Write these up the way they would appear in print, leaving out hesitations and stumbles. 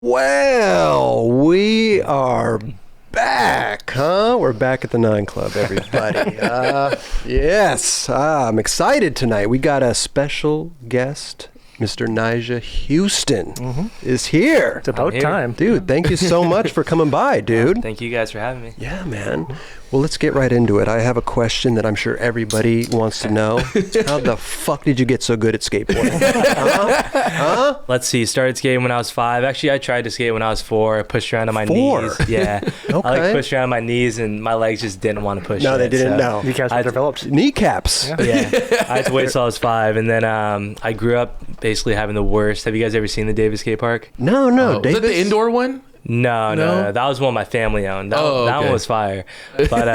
Well, we are back, huh? We're back at the 9 Club, everybody. Yes, I'm excited tonight. We got a special guest. Mr. Nyjah Huston is here. It's about time. Dude, thank you so much for coming by, dude. Thank you guys for having me. Yeah, man. Well, let's get right into it. I have a question that I'm sure everybody wants to know. How the fuck did you get so good at skateboarding? Let's see. Started skating when I was 5. Actually, I tried to skate when I was 4. I pushed around on my 4? knees. Yeah. Okay. I pushed around on my knees and my legs just didn't want to push. No, they didn't. No. Kneecaps were developed. Kneecaps. Yeah. I had to wait till I was 5. And then I grew up basically having the worst. Have you guys ever seen the Davis Skatepark? No. Was that the indoor one? No. That was one my family owned. That one was fire. But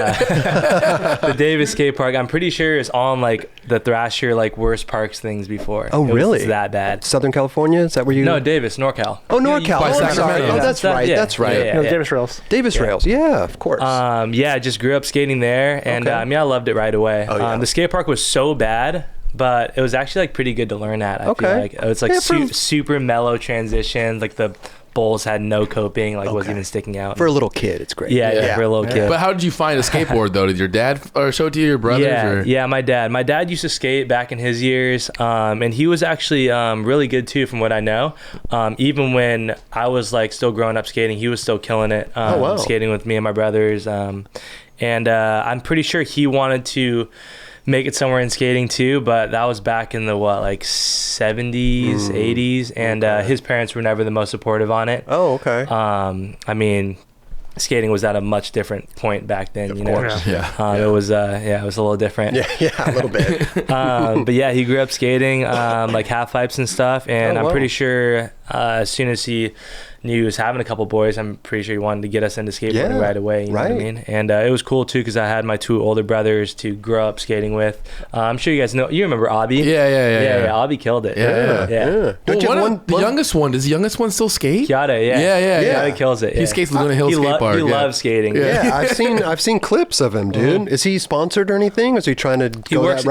the Davis skate park, I'm pretty sure is on like the Thrasher like worst parks things before. Oh, really? It was that bad. Southern California? Is that where you? No, Davis, NorCal. Oh, NorCal. By Oh, I'm Sacramento. sorry. Yeah. Oh, that's right. Yeah. That's right. Yeah. No, Davis Rails. Davis Rails. Yeah, of course. Yeah, I just grew up skating there, and Okay. I loved it right away. Oh, yeah. The skate park was so bad, but it was actually like pretty good to learn at. I feel like it's like super mellow transitions. Like the bowls had no coping, like wasn't even sticking out. For a little kid, it's great. Yeah, for a little kid. But how did you find a skateboard though? Did your dad show it to you, your brothers? Yeah, my dad. My dad used to skate back in his years, and he was actually really good too, from what I know. Even when I was like still growing up skating, he was still killing it. Skating with me and my brothers. And I'm pretty sure he wanted to make it somewhere in skating too, but that was back in the 70s, 80s, and his parents were never the most supportive on it. Oh, okay. I mean, skating was at a much different point back then, you know. It was it was a little different. Yeah, a little bit. But yeah, he grew up skating like half pipes and stuff, and I'm pretty sure as soon as he knew he was having a couple boys, I'm pretty sure he wanted to get us into skateboarding right away, you know what I mean? And it was cool too, because I had my 2 older brothers to grow up skating with. I'm sure you guys know, you remember Abby? Yeah, Abby killed it. Yeah. Don't you have the youngest one, does the youngest one still skate? Kiara, Kiara kills it. He skates Laguna Hill skate park. He loves skating. Yeah, I've seen clips of him, dude. Is he sponsored or anything? Is he trying to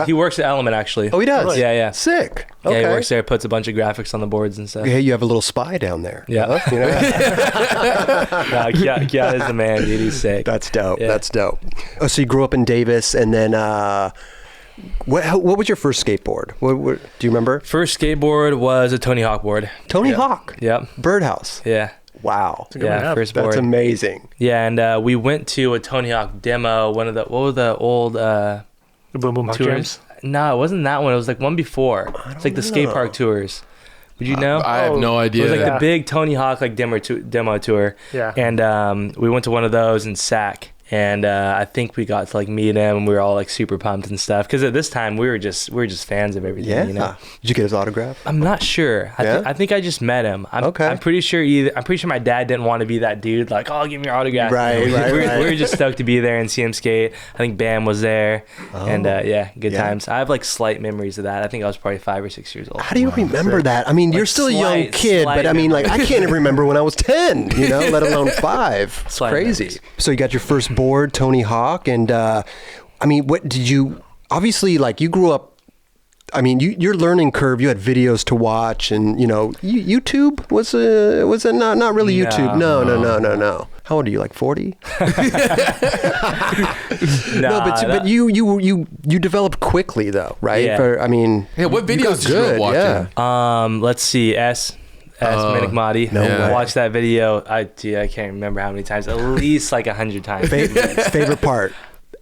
he works at Element, actually. Oh, he does? Really? Yeah. Sick. Okay. Yeah, he works there, puts a bunch of graphics on the boards and stuff. Hey, you have a little spy down there. Yeah. Huh? You know? Kiara's the man, dude. He's sick. That's dope. Yeah. That's dope. Oh, so you grew up in Davis, and then what was your first skateboard? What do you remember? First skateboard was a Tony Hawk board. Tony Hawk? Yep. Birdhouse? Yeah. Wow. First board. That's amazing. Yeah, and we went to a Tony Hawk demo, what were the old the Boom Boom Hawk Jams? No, it wasn't that one. It was like one before. It's like the skate park tours. Would you know? I have no idea. It was like the big Tony Hawk like demo tour. Yeah. And we went to one of those in Sac. And I think we got to like meet him, and we were all like super pumped and stuff. Because at this time we were just fans of everything. Yeah. You know? Did you get his autograph? I'm not sure. I think I just met him. I'm pretty sure. I'm pretty sure my dad didn't want to be that dude. Like, oh, give me your autograph. Right. We were just stoked to be there and see him skate. I think Bam was there, and good times. I have like slight memories of that. I think I was probably 5 or 6 years old. How do you remember that? I mean, you're still a young kid, but I mean, like, I can't even remember when I was 10. You know, let alone 5. It's crazy. Memories. So you got your first board, Tony Hawk, and I mean, what did you? Obviously, like, you grew up. I mean, your learning curve. You had videos to watch, and you know, YouTube was it not really YouTube? No. How old are you? Like 40? But you developed quickly though, right? Yeah. What videos did you grow up watching? Yeah. Let's see. Minikmati. Watch that video. I can't remember how many times. At least like 100 times. Favorite part?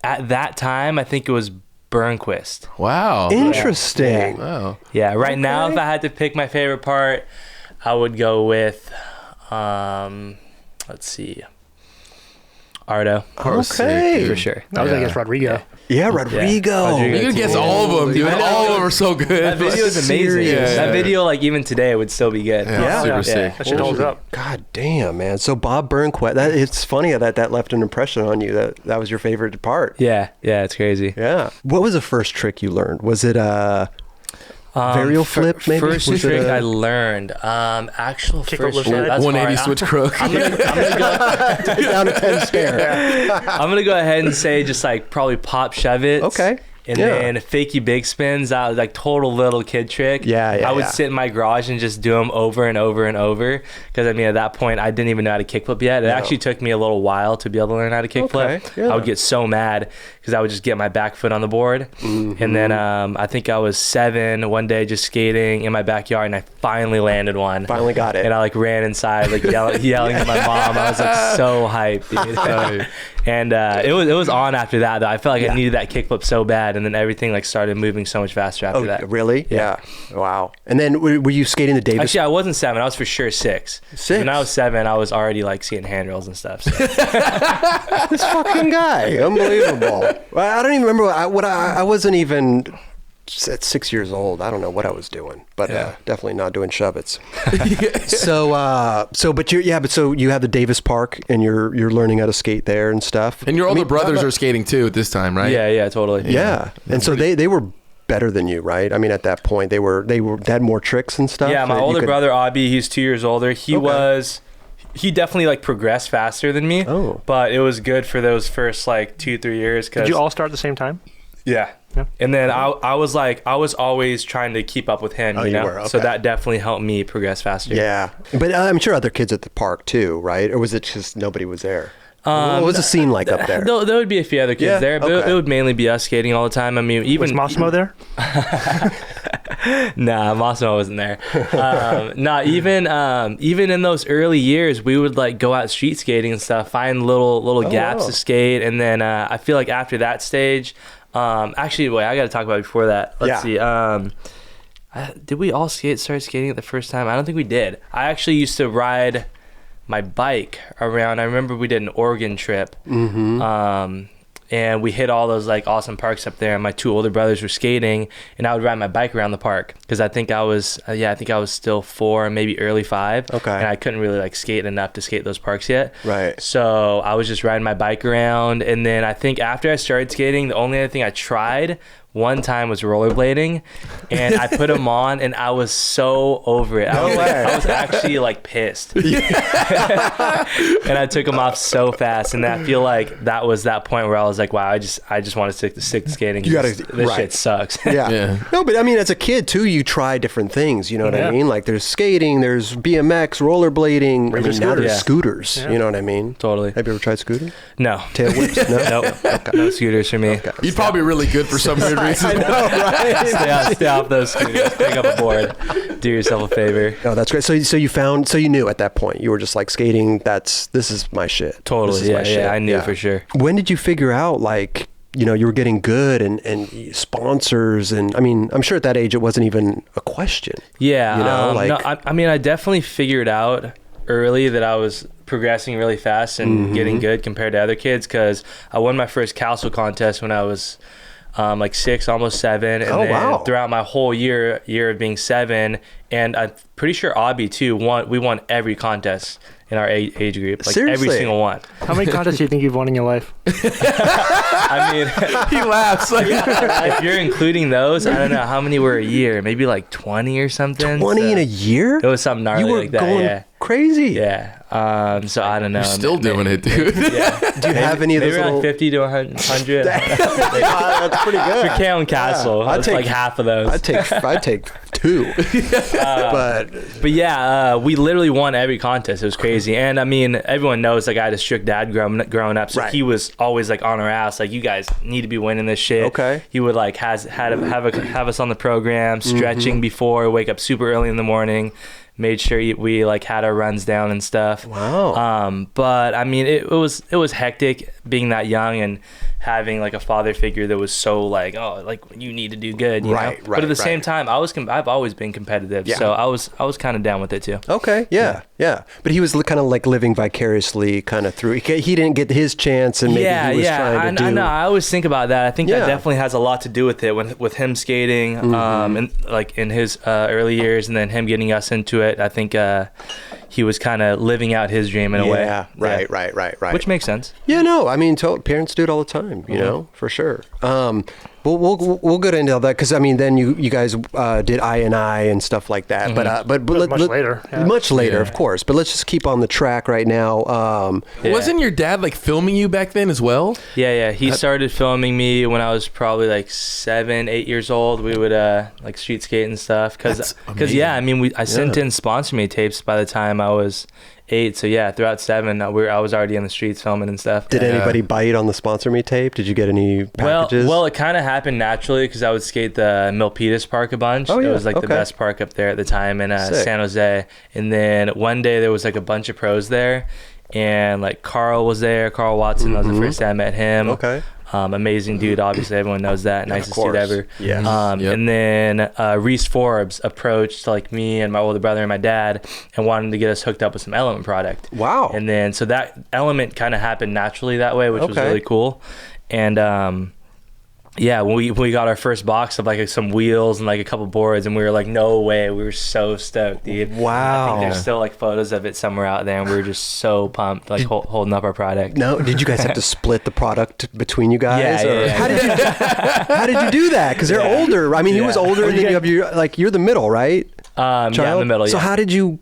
At that time, I think it was Burnquist. Wow. Interesting. Wow. Yeah. Right now, if I had to pick my favorite part, I would go with, let's see, Ardo. Okay. For sure. I was going to guess Rodrigo. Yeah, Rodrigo. You're going to guess all of them, dude. All of them are so good. That video is amazing. That video, like, even today would still be good. Super sick. That shit holds up. God damn, man. So Bob Burnquist, it's funny that left an impression on you. That was your favorite part. Yeah, it's crazy. Yeah. What was the first trick you learned? Was it varial flip, maybe? First trick I learned. Actual Kick first over trick. 180 switch crook. I'm gonna go down to 10 stare. I'm gonna go ahead and say just like probably pop shove it. Okay. And then fakie big spins, that was like total little kid trick. I would sit in my garage and just do them over and over and over. Because I mean, at that point, I didn't even know how to kickflip yet. It actually took me a little while to be able to learn how to kickflip. I would get so mad because I would just get my back foot on the board. And then I think I was 7 one day just skating in my backyard, and I finally landed one. Finally got it. And I like ran inside, like yelling at my mom. I was like so hyped, dude. And it was on after that though. I felt like I needed that kickflip so bad, and then everything like started moving so much faster after that. Really? Yeah. Wow. And then were you skating the Davis? Actually, I wasn't 7. I was for sure 6. When I was 7, I was already like skating handrails and stuff. So. This fucking guy, unbelievable. I don't even remember I wasn't even at 6 years old. I don't know what I was doing, but definitely not doing shove-its. But you have the Davis Park, and you're learning how to skate there and stuff. And your older brothers are skating too at this time, right? Yeah, totally. Yeah. And so they were better than you, right? I mean, at that point, they had more tricks and stuff. Yeah, my older brother Abby, he's 2 years older. He definitely like progressed faster than me. But it was good for those first like 2-3 years. Did you all start at the same time? Yeah. And then I was always trying to keep up with him, you know? Were? Okay. So that definitely helped me progress faster. Yeah. But I'm sure other kids at the park too, right? Or was it just nobody was there? What was the scene like up there? There would be a few other kids there, but it would mainly be us skating all the time. I mean, was Massimo there? Nah, Massimo wasn't there. Even in those early years, we would like go out street skating and stuff, find little gaps to skate, and then I feel like after that stage, actually, wait, I got to talk about it before that. Let's see. Did we all start skating at the first time? I don't think we did. I actually used to ride my bike around. I remember we did an Oregon trip, and we hit all those like awesome parks up there, and my 2 older brothers were skating, and I would ride my bike around the park because I think I was still 4, maybe early 5. Okay. And I couldn't really like skate enough to skate those parks yet. Right. So I was just riding my bike around, and then I think after I started skating, the only other thing I tried one time was rollerblading, and I put them on, and I was so over it. I was actually like pissed. And I took them off so fast, and I feel like that was that point where I was like, wow, I just want to stick to skating. This shit sucks. Yeah. No, but I mean, as a kid too, you try different things. You know what I mean? Like there's skating, there's BMX, rollerblading. I mean, now there's scooters. Yeah. You know what I mean? Totally. Have you ever tried scooting? No. Tail whips? No. Nope. Okay. No scooters for me. Okay. You'd probably be really good for some weird reason. I know, right? Stay off those scooters. Pick up a board. Do yourself a favor. Oh, that's great. So you knew at that point, you were just like skating. This is my shit. Totally. Yeah. I knew for sure. When did you figure out like, you know, you were getting good and sponsors, and I mean, I'm sure at that age it wasn't even a question. Yeah. You know, I mean, I definitely figured out early that I was progressing really fast and getting good compared to other kids, because I won my first Castle contest when I was like 6, almost 7, and then throughout my whole year of being 7, and I'm pretty sure Abby too we won every contest in our age group, like Seriously? every single one. How many contests do you think you've won in your life? I mean, he laughs. If you're including those, I don't know how many were a year, maybe like 20 or something. 20 in a year? It was something gnarly like that. Going crazy. Yeah. So I don't know. You're still doing it, dude. Yeah. Do you have any of those? Maybe like 50 to 100. That's pretty good. For Calum Castle, it's like half of those. I'd take 2. But yeah, we literally won every contest. It was crazy. And I mean, everyone knows like I had a strict dad growing up, so he was always like on our ass, like, you guys need to be winning this shit. Okay. He would like have us on the program, stretching before, wake up super early in the morning, made sure we like had our runs down and stuff. Wow. But I mean, it was hectic being that young and having like a father figure that was so like, oh, like you need to do good, you know? But at the same time, I've always been competitive, so I was kind of down with it too. Okay, yeah. But he was kind of like living vicariously kind of through. He didn't get his chance, and maybe he was trying to do. I know. I always think about that. I think that definitely has a lot to do with it, with him skating, and like in his early years, and then him getting us into it. I think he was kind of living out his dream in a way. Right. Right. Which makes sense. Yeah, no, I mean, parents do it all the time, you know, for sure. Well, we'll get into all that because I mean, then you guys did I and stuff like that. Mm-hmm. But much later. Yeah. Much later, of course. But let's just keep on the track right now. Wasn't your dad like filming you back then as well? Yeah. He started filming me when I was probably like 7, 8 years old. We would like street skate and stuff. Because I mean, I sent in sponsor me tapes by the time I was 8. So yeah, throughout 7, I was already in the streets filming and stuff. Did anybody bite on the sponsor me tape? Did you get any packages? Well, it kind of happened naturally because I would skate the Milpitas Park a bunch. Oh, yeah. It was like the best park up there at the time in San Jose. And then one day there was like a bunch of pros there, and like Carl was there. Carl Watson. That was the first time I met him. Okay. Amazing dude. Obviously, everyone knows that. Nicest dude ever. Yeah. And then Reese Forbes approached like me and my older brother and my dad and wanted to get us hooked up with some Element product. Wow. And then so that Element kind of happened naturally that way, which was really cool. And when we got our first box of like some wheels and like a couple boards, and we were like, no way, we were so stoked, dude. Wow. I think there's still like photos of it somewhere out there, and we were just so pumped, like holding up our product. No, did you guys have to split the product between you guys? Yeah. How did you do that? Because they're older. I mean, he was older, and then you have you're the middle, right? Yeah, in the middle. So how did you?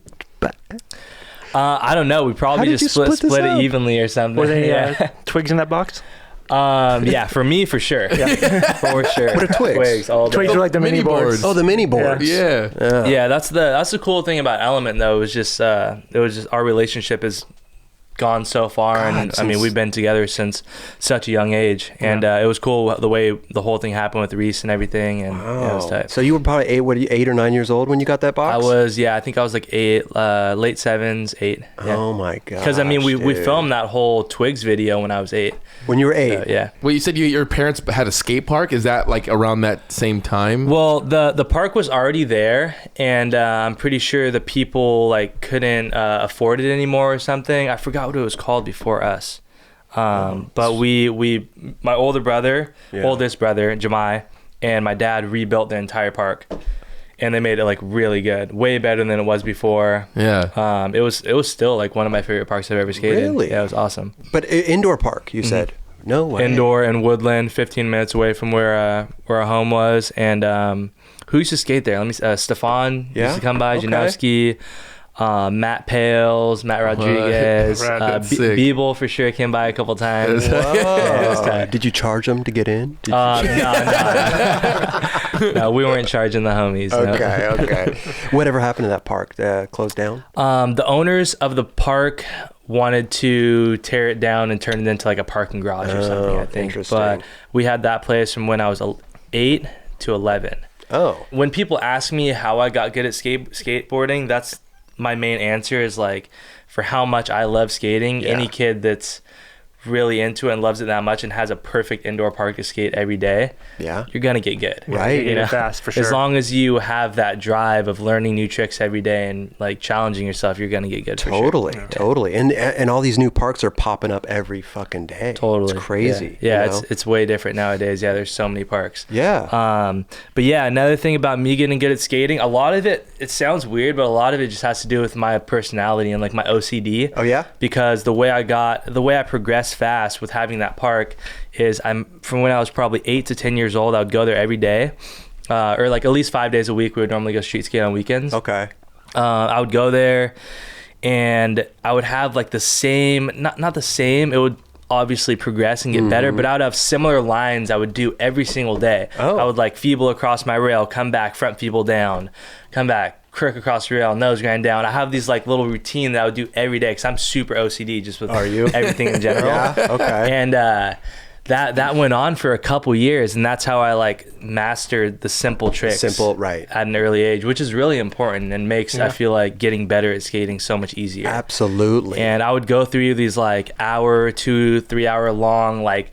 I don't know. We probably just split it evenly or something. Were they twigs in that box? Yeah, for me, for sure. Yeah, for sure. What are twigs? Twigs, all day. Twigs are like the mini boards. Oh, the mini boards. Yeah. That's the cool thing about Element though. It was just our relationship has gone so far, and I mean we've been together since such a young age, and it was cool the way the whole thing happened with Reese and everything, and it was tight. So you were probably 8 or 9 years old when you got that box? I think I was like 8, late 7s, 8. Yeah. Oh my god! Because I mean we filmed that whole Twigs video when I was 8. When you were 8? So, yeah. Well, you said your parents had a skate park. Is that like around that same time? Well, the park was already there, and I'm pretty sure the people like couldn't afford it anymore or something. I forgot what it was called before us. But we my oldest brother, Jemai, and my dad rebuilt the entire park, and they made it like really good, way better than it was before. Yeah. It was still like one of my favorite parks I've ever skated. Really? Yeah, it was awesome. But indoor park, you said? No way. Indoor and Woodland, 15 minutes away from where our home was. And who used to skate there? Stefan used to come by, Janowski, Matt Pales, Matt Rodriguez, Beeble for sure came by a couple times. Did you charge them to get in? No, we weren't charging the homies. Okay. Whatever happened to that park? Closed down? The owners of the park wanted to tear it down and turn it into like a parking garage or something, I think. But we had that place from when I was 8 to 11. Oh. When people ask me how I got good at skateboarding, that's my main answer is like, for how much I love skating, any kid that's really into it and loves it that much and has a perfect indoor park to skate every day, you're gonna get good, right? You know, fast for sure. As long as you have that drive of learning new tricks every day and like challenging yourself, you're gonna get good. Totally. And all these new parks are popping up every fucking day. Totally, it's crazy. Yeah, it's way different nowadays. Yeah, there's so many parks. Yeah. But yeah, another thing about me getting good at skating, a lot of it sounds weird, but a lot of it just has to do with my personality and like my OCD. Oh yeah. Because the way I progressed fast with having that park is from when I was probably 8 to 10 years old, I would go there every day, or like at least 5 days a week. We would normally go street skate on weekends. Okay. I would go there and I would have like the same, not the same, it would obviously progress and get better, but I would have similar lines I would do every single day. I would like feeble across my rail, come back, front feeble down, come back, crook across the rail, nose grind down. I have these like little routine that I would do every day because I'm super OCD just with everything in general. Okay. And that went on for a couple years, and that's how I like mastered the simple tricks at an early age, which is really important and makes I feel like getting better at skating so much easier. Absolutely. And I would go through these like 2-3 hour long like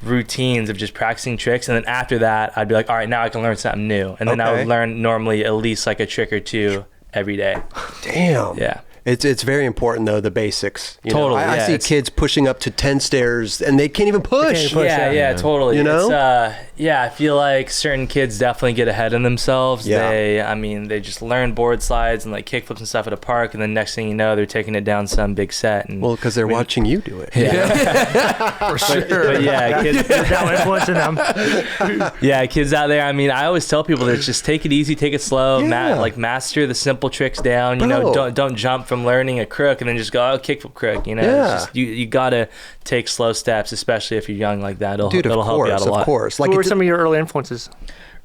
routines of just practicing tricks, and then after that I'd be like, all right, now I can learn something new, and then I would learn normally at least like a trick or two every day. Damn. Yeah. It's very important though, the basics. Totally. I see kids pushing up to 10 stairs and they can't even push. Yeah, totally. You know? Yeah, I feel like certain kids definitely get ahead of themselves. Yeah. They just learn board slides and like kickflips and stuff at a park, and then next thing you know, they're taking it down some big set. And Well, because they're watching you do it. Yeah. For sure. But yeah, kids, Now influencing them. yeah, kids out there. I mean, I always tell people to just take it easy, take it slow, Yeah. master the simple tricks down. You know, don't jump from learning a crook and then just go, kickflip crook. You know, Yeah. it's just, you gotta take slow steps, especially if you're young like that. It'll help you out a lot. Of course. Like, who were some of your early influences?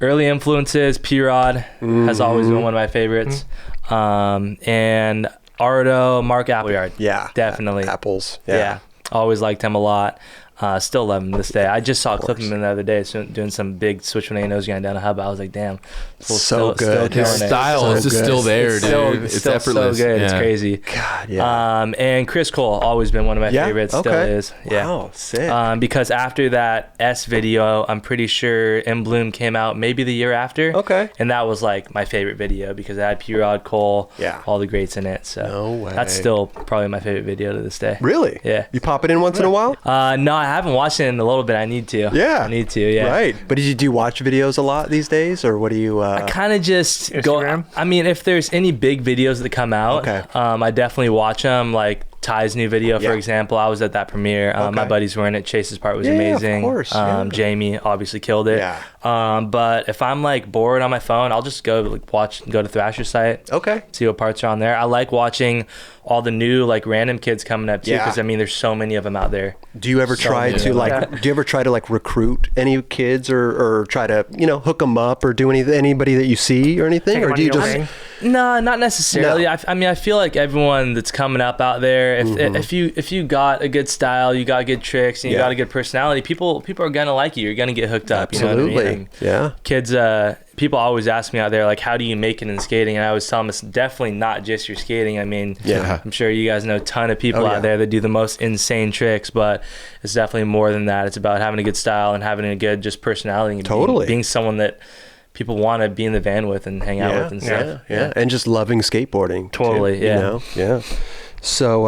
Early influences, P-Rod has always been one of my favorites. And Ardo, Mark Appleyard. Yeah. Definitely. Apples. Yeah. Always liked him a lot. Still love him to this day. I just saw a clip of him the other day doing some big switch 180 going down a hub. I was like, damn. So good. Still His style is just still there, dude. It's It's effortless. so good. Yeah. It's crazy. God, yeah. And Chris Cole, always been one of my favorites. Okay. Still is. Yeah. Wow, sick. Because after that S video, I'm pretty sure In Bloom came out maybe the year after. Okay. And that was like my favorite video because it had P-Rod, Cole, Yeah. all the greats in it. So No way. that's still probably my favorite video to this day. Really? Yeah. You pop it in once in a while? No, I haven't watched it in a little bit. I need to. Yeah. I need to. Yeah. Right. But do you watch videos a lot these days, or what do you? I kind of just go. Instagram? I mean, if there's any big videos that come out, Okay. I definitely watch them. Like Ty's new video, for Yeah. example, I was at that premiere. My Okay. buddies were in it. Chase's part was Yeah, of amazing. course, yeah. Jamie obviously killed it. Yeah. But if I'm like bored on my phone, I'll just go to Thrasher's site. Okay. See what parts are on there. I like watching all the new like random kids coming up too, Yeah. because I mean, there's so many of them out there. Do you ever try to like? Do you ever try to like recruit any kids, or try to hook them up, or do anybody that you see or anything, Take or them do you under your just? wing? No, not necessarily. No. I mean, I feel like everyone that's coming up out there, if you got a good style, you got good tricks, and you Yeah. got a good personality, people are gonna like you. You're gonna get hooked up. Absolutely. You know what I mean? Yeah. Kids, people always ask me out there, like, how do you make it in skating? And I always tell them it's definitely not just your skating. I mean, Yeah. I'm sure you guys know a ton of people Oh, yeah. out there that do the most insane tricks, but it's definitely more than that. It's about having a good style and having a good just personality. And Totally. being someone that people want to be in the van with and hang out with and stuff. Yeah. And just loving skateboarding. Totally, too, yeah. Yeah. So,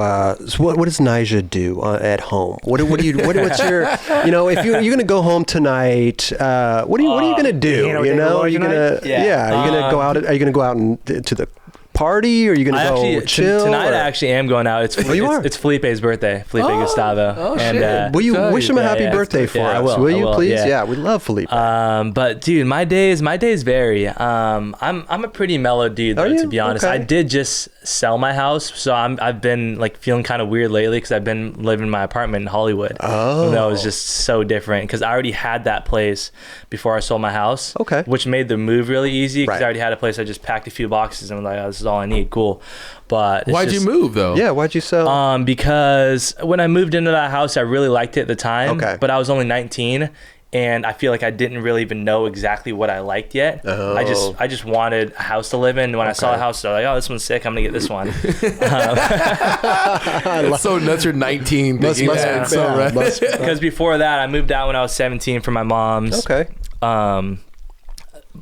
what does Nyjah do at home? What's your, if you're gonna go home tonight, what are you gonna do? hanging out with You know, Roy are you gonna, tonight? are you gonna go out? Are you gonna go out and to the party, or are you gonna go chill? Tonight or? I actually am going out. you are? It's Felipe's birthday. Felipe Gustavo. Oh, and, shit. Will you wish him a happy birthday for I us? will, You I please? yeah. We love Felipe. But dude, my days vary. I'm a pretty mellow dude though, to be honest. Okay. I did just sell my house, so I've been like feeling kind of weird lately because I've been living in my apartment in Hollywood. Oh. That was just so different because I already had that place before I sold my house. Okay. Which made the move really easy because Right. I already had a place. I just packed a few boxes and was like, oh, this is all I need. Cool. But it's Why'd you move though? Yeah, why'd you sell? Because when I moved into that house, I really liked it at the time. Okay. But I was only 19, and I feel like I didn't really even know exactly what I liked yet. Oh. I just wanted a house to live in. When I saw a house, I was like, oh, this one's sick. I'm gonna get this one. It's so nuts. You're 19. Thinking that. It's so right. Because before that, I moved out when I was 17 from my mom's. Okay.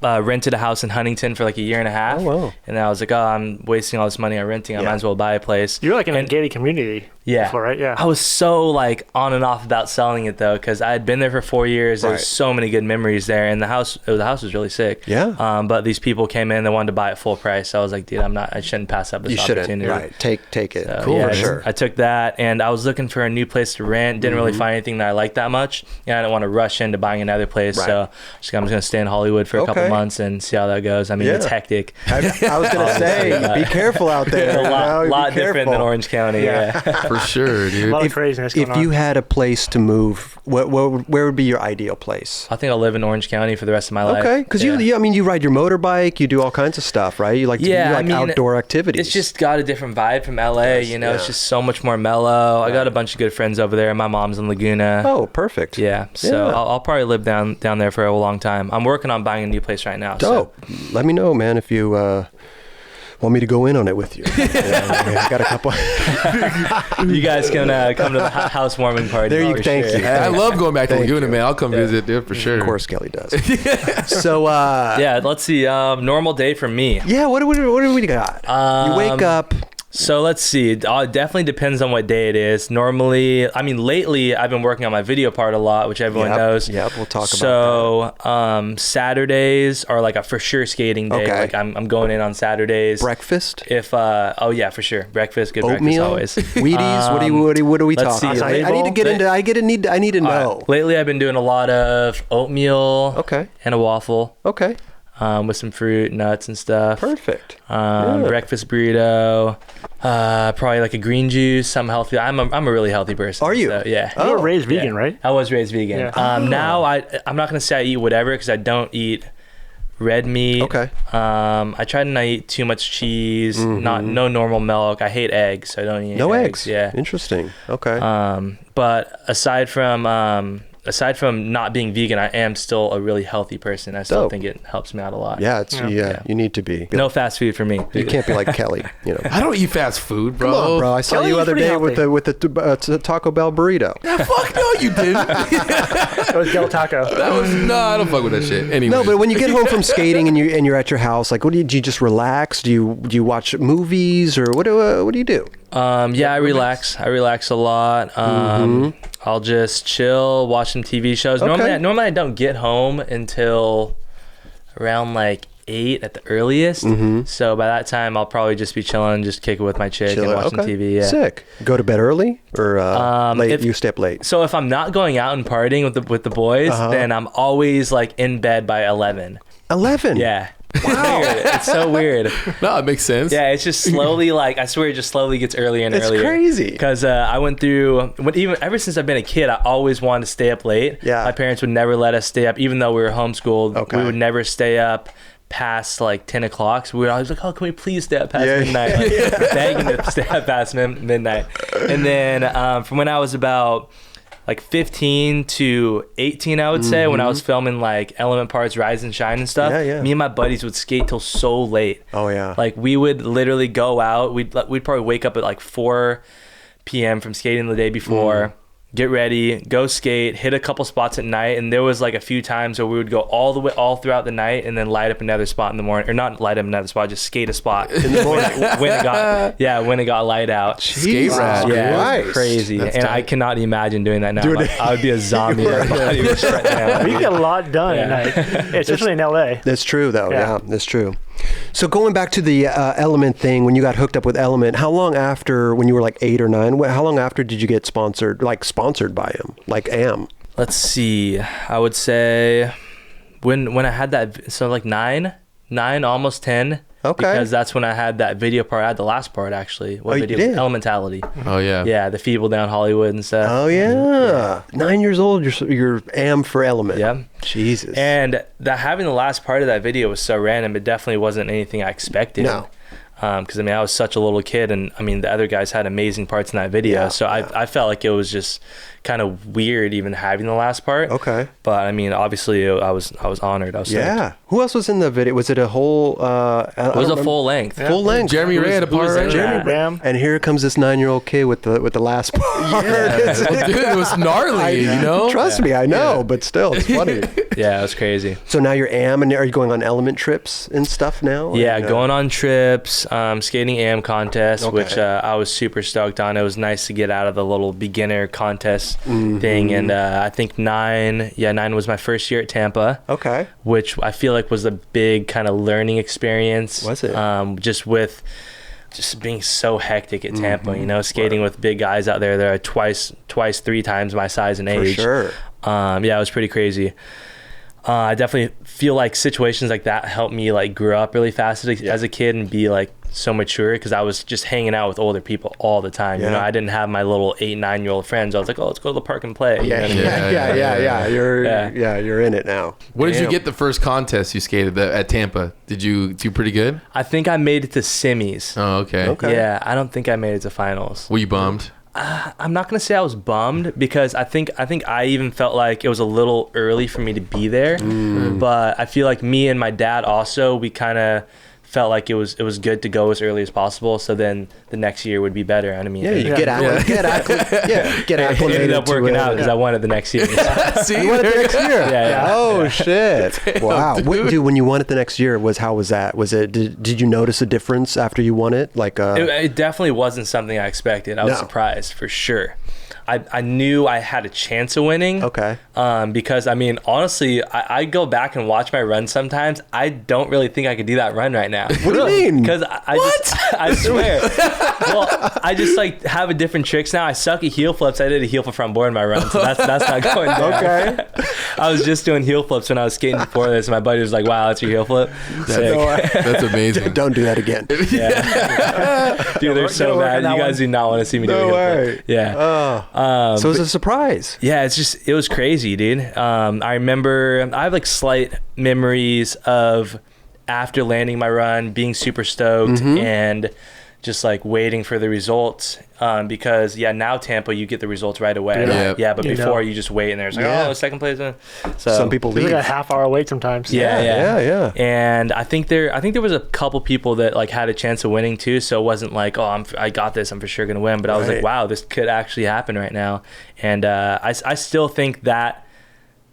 Rented a house in Huntington for like a year and a half. Oh, wow. And I was like, oh, I'm wasting all this money on renting. I might as well buy a place. You're like in a gated community. Yeah. Before, right? Yeah. I was so like on and off about selling it though, because I had been there for 4 years. There Right. was so many good memories there, and the house was really sick. Yeah. But these people came in, they wanted to buy it full price. So I was like, dude, I shouldn't pass up this You shouldn't. opportunity. Right. Take it. So, Cool. yeah, For sure. I took that, and I was looking for a new place to rent. Didn't really find anything that I liked that much, and I didn't want to rush into buying another place. Right. So I'm just gonna stay in Hollywood for a couple Okay. months and see how that goes. I mean, Yeah. it's hectic. I was gonna say, be careful out there. It's a lot, Be lot different careful. than Orange County. Yeah. For sure, A dude. lot of craziness going If on. you had a place to move, where would be your ideal place? I think I'll live in Orange County for the rest of my life. Okay, because you ride your motorbike, you do all kinds of stuff, right? You like outdoor activities. It's just got a different vibe from LA. Yes, It's just so much more mellow. I got a bunch of good friends over there. My mom's in Laguna. Oh, perfect. Yeah, so Yeah. I'll probably live down there for a long time. I'm working on buying a new place right now. Dope. Let me know, man, if you want me to go in on it with you. I got a couple. So you guys can come to the housewarming party. There you for thank sure. you. I love going back to Thank Laguna, you. man. I'll come visit, dude, for sure. Of course, Kelly does. So, Yeah, let's see. Normal day for me. yeah, what do we got? You wake up. So let's see. It definitely depends on what day it is. Normally, I mean, lately I've been working on my video part a lot, which everyone knows. Yep, we'll talk about that. So Saturdays are like a for sure skating day. Okay. Like I'm going in on Saturdays. Breakfast? If oh yeah, for sure. Breakfast, good Oatmeal? breakfast always. Wheaties? What are we let's talking? see. I need to get into. I need to know. Lately, I've been doing a lot of oatmeal. Okay. And a waffle. Okay. With some fruit, nuts, and stuff. Perfect. Breakfast burrito. Probably like a green juice, something healthy. I'm a really healthy person. Are you? So, yeah. You were raised vegan, right? I was raised vegan. Yeah. Now I'm not gonna say I eat whatever because I don't eat red meat. Okay. I try to not eat too much cheese. No normal milk. I hate eggs, so I don't eat No eggs. Yeah. Interesting. Okay. But aside from not being vegan, I am still a really healthy person. I still think it helps me out a lot. Yeah, you need to be. No fast food for me. You can't be like Kelly, you know. I don't eat fast food, bro. Come on, bro. I saw Kelly you was other pretty day healthy. with the Taco Bell burrito. Yeah, fuck no, you didn't. It was Del Taco. That was I don't fuck with that shit. Anyway. No, but when you get home from skating and you're at your house, like, do you just relax? Do you watch movies or what do you do? I relax. I relax a lot. I'll just chill, watch some TV shows. Okay. Normally I don't get home until around like 8 at the earliest. So by that time I'll probably just be chilling, just kick it with my chick and watching TV. Yeah. Sick. Go to bed early or late? You stay up late. So if I'm not going out and partying with the boys, then I'm always like in bed by 11. 11. Yeah. Wow. It's so weird. No, it makes sense. Yeah, it's just slowly, like, I swear it just slowly gets earlier and earlier. It's crazy. Because I went through, even ever since I've been a kid, I always wanted to stay up late. Yeah. My parents would never let us stay up, even though we were homeschooled. Okay. We would never stay up past like 10 o'clock. So we were always like, oh, can we please stay up past midnight? Like, begging to stay up past midnight. And then from when I was about like 15 to 18, I would say, when I was filming like Element Parts, Rise and Shine and stuff, me and my buddies would skate till so late. Oh, yeah. Like we would literally go out. We'd probably wake up at like 4 p.m. from skating the day before, get ready, go skate, hit a couple spots at night. And there was like a few times where we would go all throughout the night and then light up another spot in the morning, or not light up another spot, just skate a spot in the morning when it got light out. Skate rad. Yeah, it was crazy. That's and tight. I cannot imagine doing that now. I would be a zombie. My body would shut down. We get a lot done at night, especially in LA. That's true, though. Yeah, that's true. So going back to the Element thing, when you got hooked up with Element, how long after, when you were like 8 or 9, how long after did you get sponsored by him, like AM? Let's see. I would say when I had that, so like 9, almost 10. Okay. Because that's when I had that video part. I had the last part, actually. What video? You did? Elementality. Oh, yeah. Yeah, the Feeble Down Hollywood and stuff. Oh, yeah. 9 years old, you're AM for Element. Yeah. Jesus. And having the last part of that video was so random. It definitely wasn't anything I expected. No. Because, I mean, I was such a little kid, and, I mean, the other guys had amazing parts in that video. So I felt like it was just kind of weird even having the last part. Okay. But, I mean, obviously, I was honored. I was stoked. Who else was in the video? Was it a whole... it was a full length. Full length. Jeremy Ray had a part, right? Jeremy Bam. And here comes this 9-year-old kid with the last part. Well, dude, it was gnarly, you know? Trust me, I know, but still, it's funny. Yeah, it was crazy. So now you're AM, and are you going on Element trips and stuff now? Yeah, and, going on trips, skating AM contest, which I was super stoked on. It was nice to get out of the little beginner contest thing. And I think 9 was my first year at Tampa. Okay. Which I feel like was a big kind of learning experience. Was it? Just being so hectic at Tampa, you know, skating with big guys out there that are twice, 3 times my size and age. For sure. It was pretty crazy. I definitely feel like situations like that helped me like grow up really fast as a kid and be like so mature, because I was just hanging out with older people all the time. You know, I didn't have my little 8, 9-year-old friends. I was like, oh, let's go to the park and play. Yeah. You're in it now. What did you get the first contest you skated at Tampa? Did you do pretty good? I think I made it to semis. Oh, okay. Yeah, I don't think I made it to finals. Were you bummed? I'm not gonna say I was bummed, because I think I even felt like it was a little early for me to be there. But I feel like me and my dad also, we kind of felt like it was good to go as early as possible. So then the next year would be better. I mean, get acclimated. It ended up working out because I wanted the next year. See, you wanted the next year. Yeah. Oh shit! Damn, wow. Dude, when you won it the next year, how was that? Was it? Did you notice a difference after you won it? Like, it definitely wasn't something I expected. I was surprised for sure. I knew I had a chance of winning. Okay. Because I mean, honestly, I go back and watch my run sometimes. I don't really think I could do that run right now. What do you mean? Because I swear. Well, I just like have a different tricks now. I suck at heel flips. I did a heel flip front board in my run, so that's not going down. Okay. I was just doing heel flips when I was skating before this, and my buddy was like, "Wow, that's your heel flip." That's amazing. Don't do that again. Yeah. Dude, they're so bad. You guys do not want to see me do a heel flip. Yeah. So it was a surprise. Yeah, it was crazy, dude. I remember I have like slight memories of after landing my run, being super stoked and just like waiting for the results. Because now Tampa, you get the results right away. Yeah, but before you just wait and there's like, second place. So some people leave. It's like a half-hour wait sometimes. Yeah. And I think there was a couple people that like had a chance of winning too. So it wasn't like, I got this, I'm for sure gonna win. But I was like, wow, this could actually happen right now. And I still think that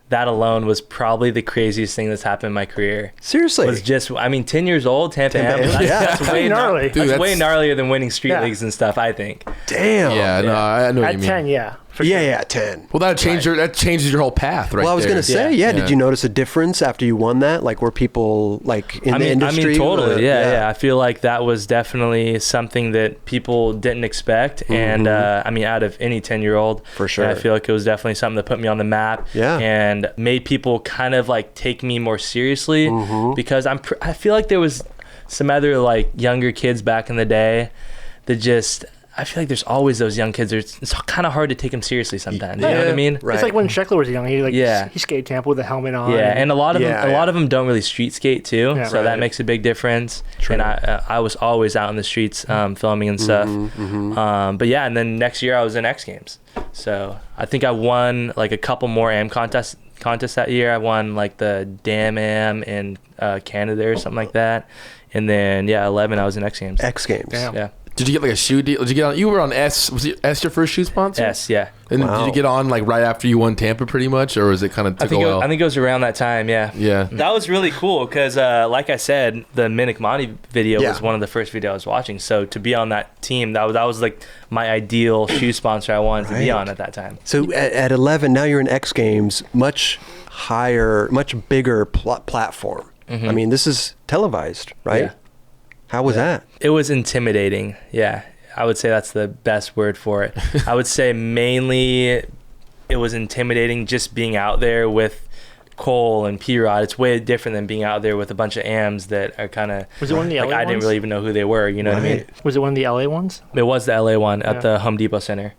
alone was probably the craziest thing that's happened in my career. Seriously? Was just, 10 years old, Tampa. That's way gnarly. That's way gnarlier than winning street leagues and stuff, I think. Damn. Yeah, no, I know what you mean. At 10, yeah. Yeah, 10. Well, that changes your whole path, right? Well, I was going to say, Yeah. did you notice a difference after you won that? Like, were people like in the industry? Totally. Yeah. I feel like that was definitely something that people didn't expect, and out of any 10-year-old, for sure. I feel like it was definitely something that put me on the map, and made people kind of like take me more seriously, because I feel like there was some other like younger kids back in the day that just. I feel like there's always those young kids. It's kind of hard to take them seriously sometimes. You know what I mean? Right. It's like when Sheckler was young. He skated Tampa with a helmet on. Yeah, and a lot of them don't really street skate too. Yeah, so that makes a big difference. True. And I was always out in the streets filming and stuff. But yeah, and then next year I was in X Games. So I think I won like a couple more AM contests that year. I won like the Dam Am in Canada or something like that. And then 11 I was in X Games. X Games. Damn. Yeah. Did you get like a shoe deal? Did you get on? You were on S. Was S your first shoe sponsor? S, yeah. And did you get on like right after you won Tampa, pretty much, or was it kind of took a while? I think it was around that time. Yeah. Yeah. That was really cool because, like I said, the Minic Monty video was one of the first videos I was watching. So to be on that team, that was like my ideal shoe sponsor I wanted to be on at that time. So at 11, now you're in X Games, much higher, much bigger platform. I mean, this is televised, right? Yeah. How was that? It was intimidating. Yeah. I would say that's the best word for it. I would say mainly it was intimidating just being out there with Cole and P-Rod. It's way different than being out there with a bunch of AMs that are kind of... Was it one of the LA I didn't really even know who they were, you know what I mean? Was it one of the LA ones? It was the LA one at the Home Depot Center.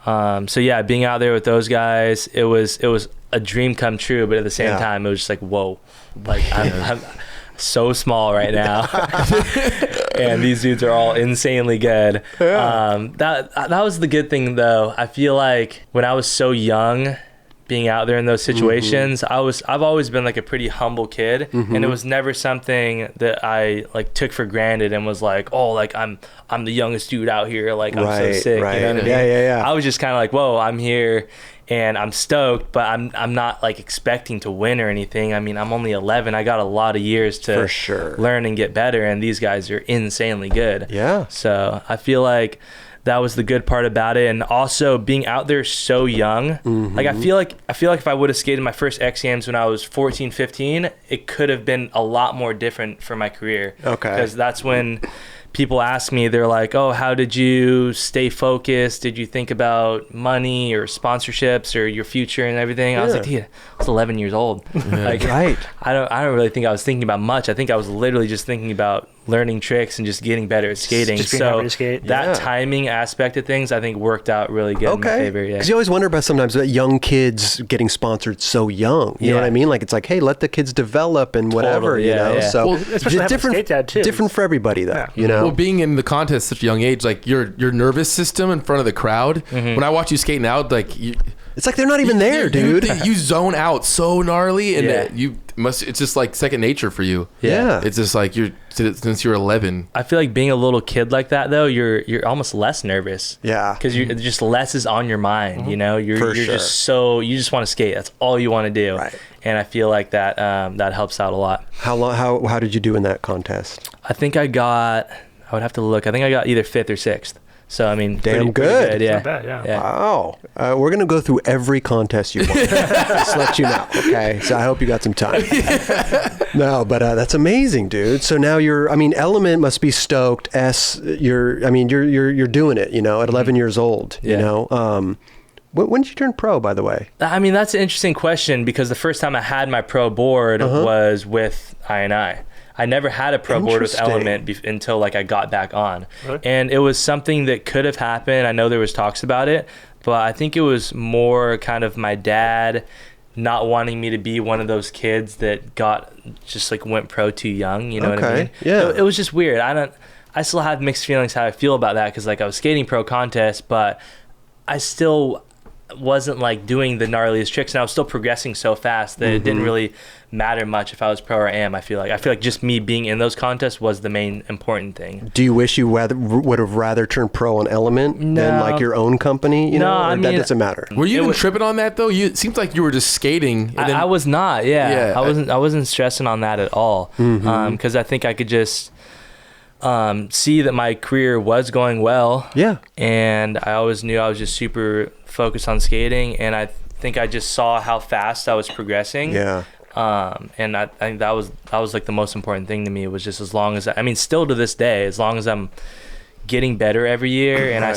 So yeah, being out there with those guys, it was a dream come true, but at the same time, it was just like, whoa. Like, I'm so small right now, and these dudes are all insanely good. That was the good thing though. I feel like when I was so young, being out there in those situations, I've always been like a pretty humble kid, and it was never something that I like took for granted and was like, oh, like I'm the youngest dude out here, like I'm so sick. Right. You know what I mean? Yeah. I was just kind of like, whoa, I'm here. And I'm stoked, but I'm not like expecting to win or anything. I mean, I'm only 11. I got a lot of years to learn and get better, and these guys are insanely good. Yeah. So I feel like that was the good part about it, and also being out there so young. Like I feel like if I would have skated my first X Games when I was 14, 15, it could have been a lot more different for my career. Okay. Because that's when people ask me, they're like, oh, how did you stay focused? Did you think about money or sponsorships or your future and everything? I was like, dude, I was 11 years old. Like, I don't really think I was thinking about much. I think I was literally just thinking about learning tricks and just getting better at skating. So that timing aspect of things, I think, worked out really good in my favor. Yeah. Because you always wonder about sometimes that young kids getting sponsored so young. You know what I mean? Like, it's like, hey, let the kids develop and whatever, you know? So especially different for everybody, though, you know? Well, being in the contest at such a young age, like your nervous system in front of the crowd, when I watch you skate now, like It's like they're not even there, dude. You zone out so gnarly, and it's just like second nature for you. Yeah. It's just like since you're 11. I feel like being a little kid like that though, you're almost less nervous. Yeah. Because just less is on your mind, you know? You're just you just want to skate. That's all you want to do. Right. And I feel like that helps out a lot. How did you do in that contest? I think I would have to look. I think I got either 5th or 6th. So, I mean, damn good. Yeah. Not bad, yeah. Wow. We're going to go through every contest you want. Just let you know. Okay. So I hope you got some time. No, but that's amazing, dude. So now Element must be stoked. You're doing it, at 11 years old, you know? When did you turn pro, by the way? I mean, that's an interesting question because the first time I had my pro board was with I&I. I never had a pro board with Element until I got back on. Really? And it was something that could have happened. I know there was talks about it, but I think it was more kind of my dad not wanting me to be one of those kids that went pro too young, you know what I mean? Yeah. It was just weird. I still have mixed feelings how I feel about that because I was skating pro contests, but I still wasn't doing the gnarliest tricks, and I was still progressing so fast that it didn't really matter much if I was pro or am. I feel like just me being in those contests was the main important thing. Do you wish you would have rather turned pro on Element than your own company? You know, that doesn't matter. Were you even tripping on that though? It seems like you were just skating. And I was not. Yeah, I wasn't stressing on that at all. Because I think I could just see that my career was going well. Yeah. And I always knew I was just super focused on skating, and I think I just saw how fast I was progressing. Yeah. And I think that was the most important thing to me, was just as long as still to this day, as long as I'm getting better every year and I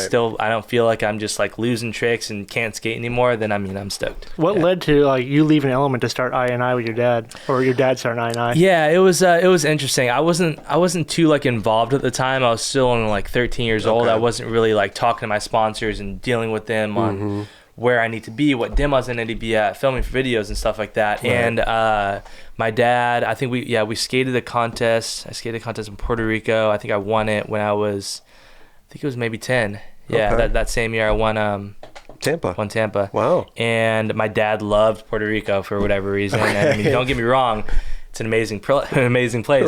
don't feel like I'm just losing tricks and can't skate anymore, then I'm stoked. What led to you leaving Element to start I&I with your dad, or your dad starting I&I? Yeah, it was interesting. I wasn't too involved at the time. I was still only 13 years old. I wasn't really talking to my sponsors and dealing with them on where I need to be, what demos I need to be at, filming for videos and stuff like that. Right. And my dad, I think we skated a contest. I skated a contest in Puerto Rico. I think I won it when I was, I think it was maybe 10. Yeah, okay. that same year I won Tampa. Won Tampa. Wow. And my dad loved Puerto Rico for whatever reason. And don't get me wrong, it's an amazing place.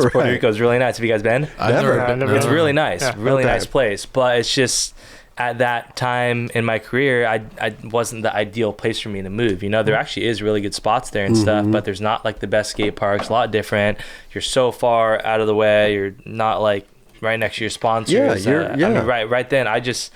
Right. Puerto Rico is really nice. Have you guys been? Never. It's really nice. Yeah. Really nice place. But it's just, at that time in my career, I wasn't the ideal place for me to move. There actually is really good spots there and stuff, but there's not the best skate parks, a lot different. You're so far out of the way. You're not right next to your sponsors. Right then, I just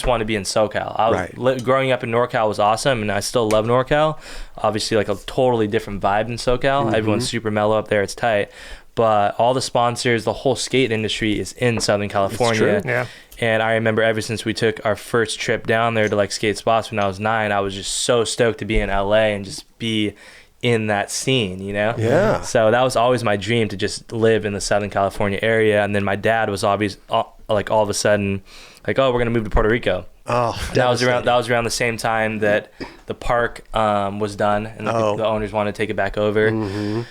want to be in SoCal. Growing up in NorCal was awesome, and I still love NorCal. Obviously, a totally different vibe in SoCal. Everyone's super mellow up there. It's tight. But all the sponsors, the whole skate industry is in Southern California. It's true. Yeah. And I remember ever since we took our first trip down there to skate spots when I was 9, I was just so stoked to be in LA and just be in that scene, Yeah. So that was always my dream, to just live in the Southern California area. And then my dad was always all of a sudden oh, we're gonna move to Puerto Rico. Oh, that was around the same time that the park was done, and the owners wanted to take it back over.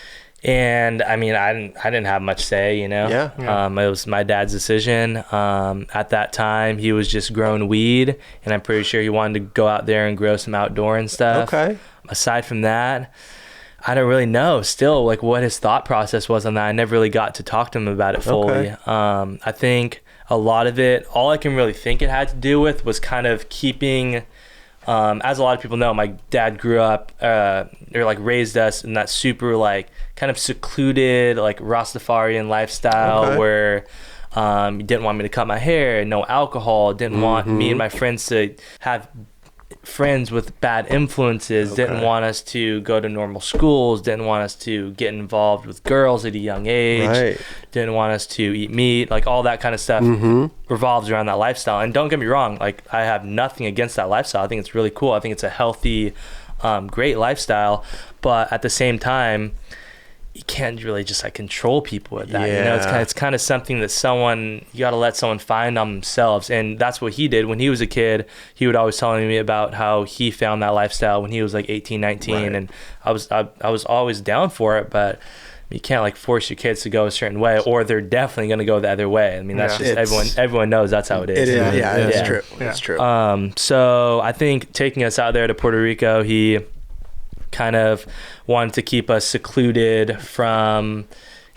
And I didn't have much say, Yeah. It was my dad's decision. At that time, he was just growing weed, and I'm pretty sure he wanted to go out there and grow some outdoor and stuff. Okay. Aside from that, I don't really know still what his thought process was on that. I never really got to talk to him about it fully. Okay. I think a lot of it, all I can really think it had to do with was kind of keeping, as a lot of people know, my dad grew up or raised us in that super kind of secluded Rastafarian lifestyle where he didn't want me to cut my hair, no alcohol, didn't want me and my friends to have friends with bad influences, didn't want us to go to normal schools, didn't want us to get involved with girls at a young age, didn't want us to eat meat, all that kind of stuff revolves around that lifestyle. And don't get me wrong, I have nothing against that lifestyle. I think it's really cool. I think it's a healthy, great lifestyle, but at the same time, you can't really just control people with that. It's kind of something that you got to let someone find on themselves. And that's what he did when he was a kid. He would always tell me about how he found that lifestyle when he was 18, 19. And I was always down for it, but you can't like force your kids to go a certain way, or they're definitely going to go the other way. I mean, that's just everyone knows that's how it is. It is. Yeah, it's true. It's true. So I think taking us out there to Puerto Rico, he kind of wanted to keep us secluded from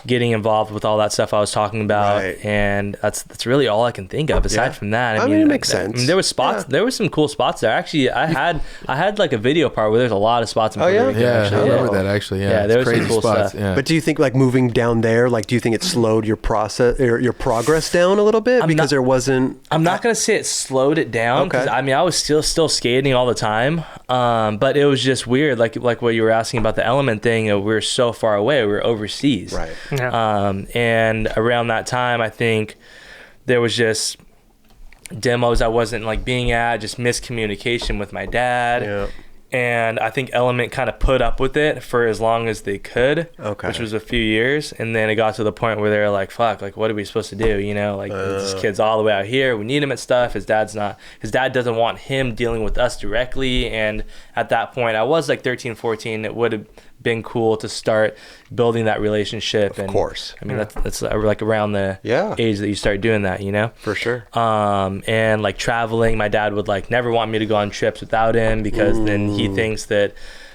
getting involved with all that stuff I was talking about, and that's really all I can think of. Aside from that, I mean, it makes sense. I mean, there was spots. There were some cool spots there. Actually, I had like a video part where there's a lot of spots in Puerto Rico. I remember that actually. Yeah, there was crazy some cool spots. stuff. Yeah. But do you think like moving down there, like do you think it slowed your process or your progress down a little bit because there wasn't? I'm not gonna say it slowed it down. Okay. I mean, I was still skating all the time, but it was just weird. Like what you were asking about the element thing. We were so far away. We were overseas. Right. Yeah. And around that time, I think there was just demos I wasn't like being at, just miscommunication with my dad. Yeah. And I think Element kind of put up with it for as long as they could, which was a few years. And then it got to the point where they were like, fuck, like, what are we supposed to do? You know, like this kid's all the way out here. We need him at stuff. His dad doesn't want him dealing with us directly. And at that point, I was like 13, 14. It would have been cool to start building that relationship. Of course. I mean, that's like around the age that you start doing that, you know? For sure. And like traveling, my dad would like never want me to go on trips without him because then he thinks that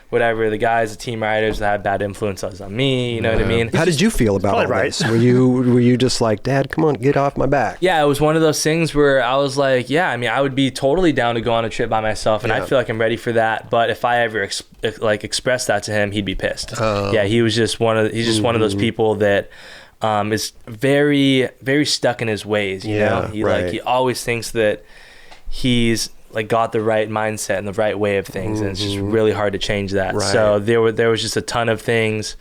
whatever, the guys, the team riders that had bad influences on me, you know what I mean? How did you feel about all this? Were you just like, Dad, come on, get off my back? Yeah, it was one of those things where I was like, I mean, I would be totally down to go on a trip by myself, and I feel like I'm ready for that. But if I ever expressed that to him, he'd be pissed. He was just one of those people that is very, very stuck in his ways. You know, he always thinks that he's like got the right mindset and the right way of things, and it's just really hard to change that. So there was just a ton of things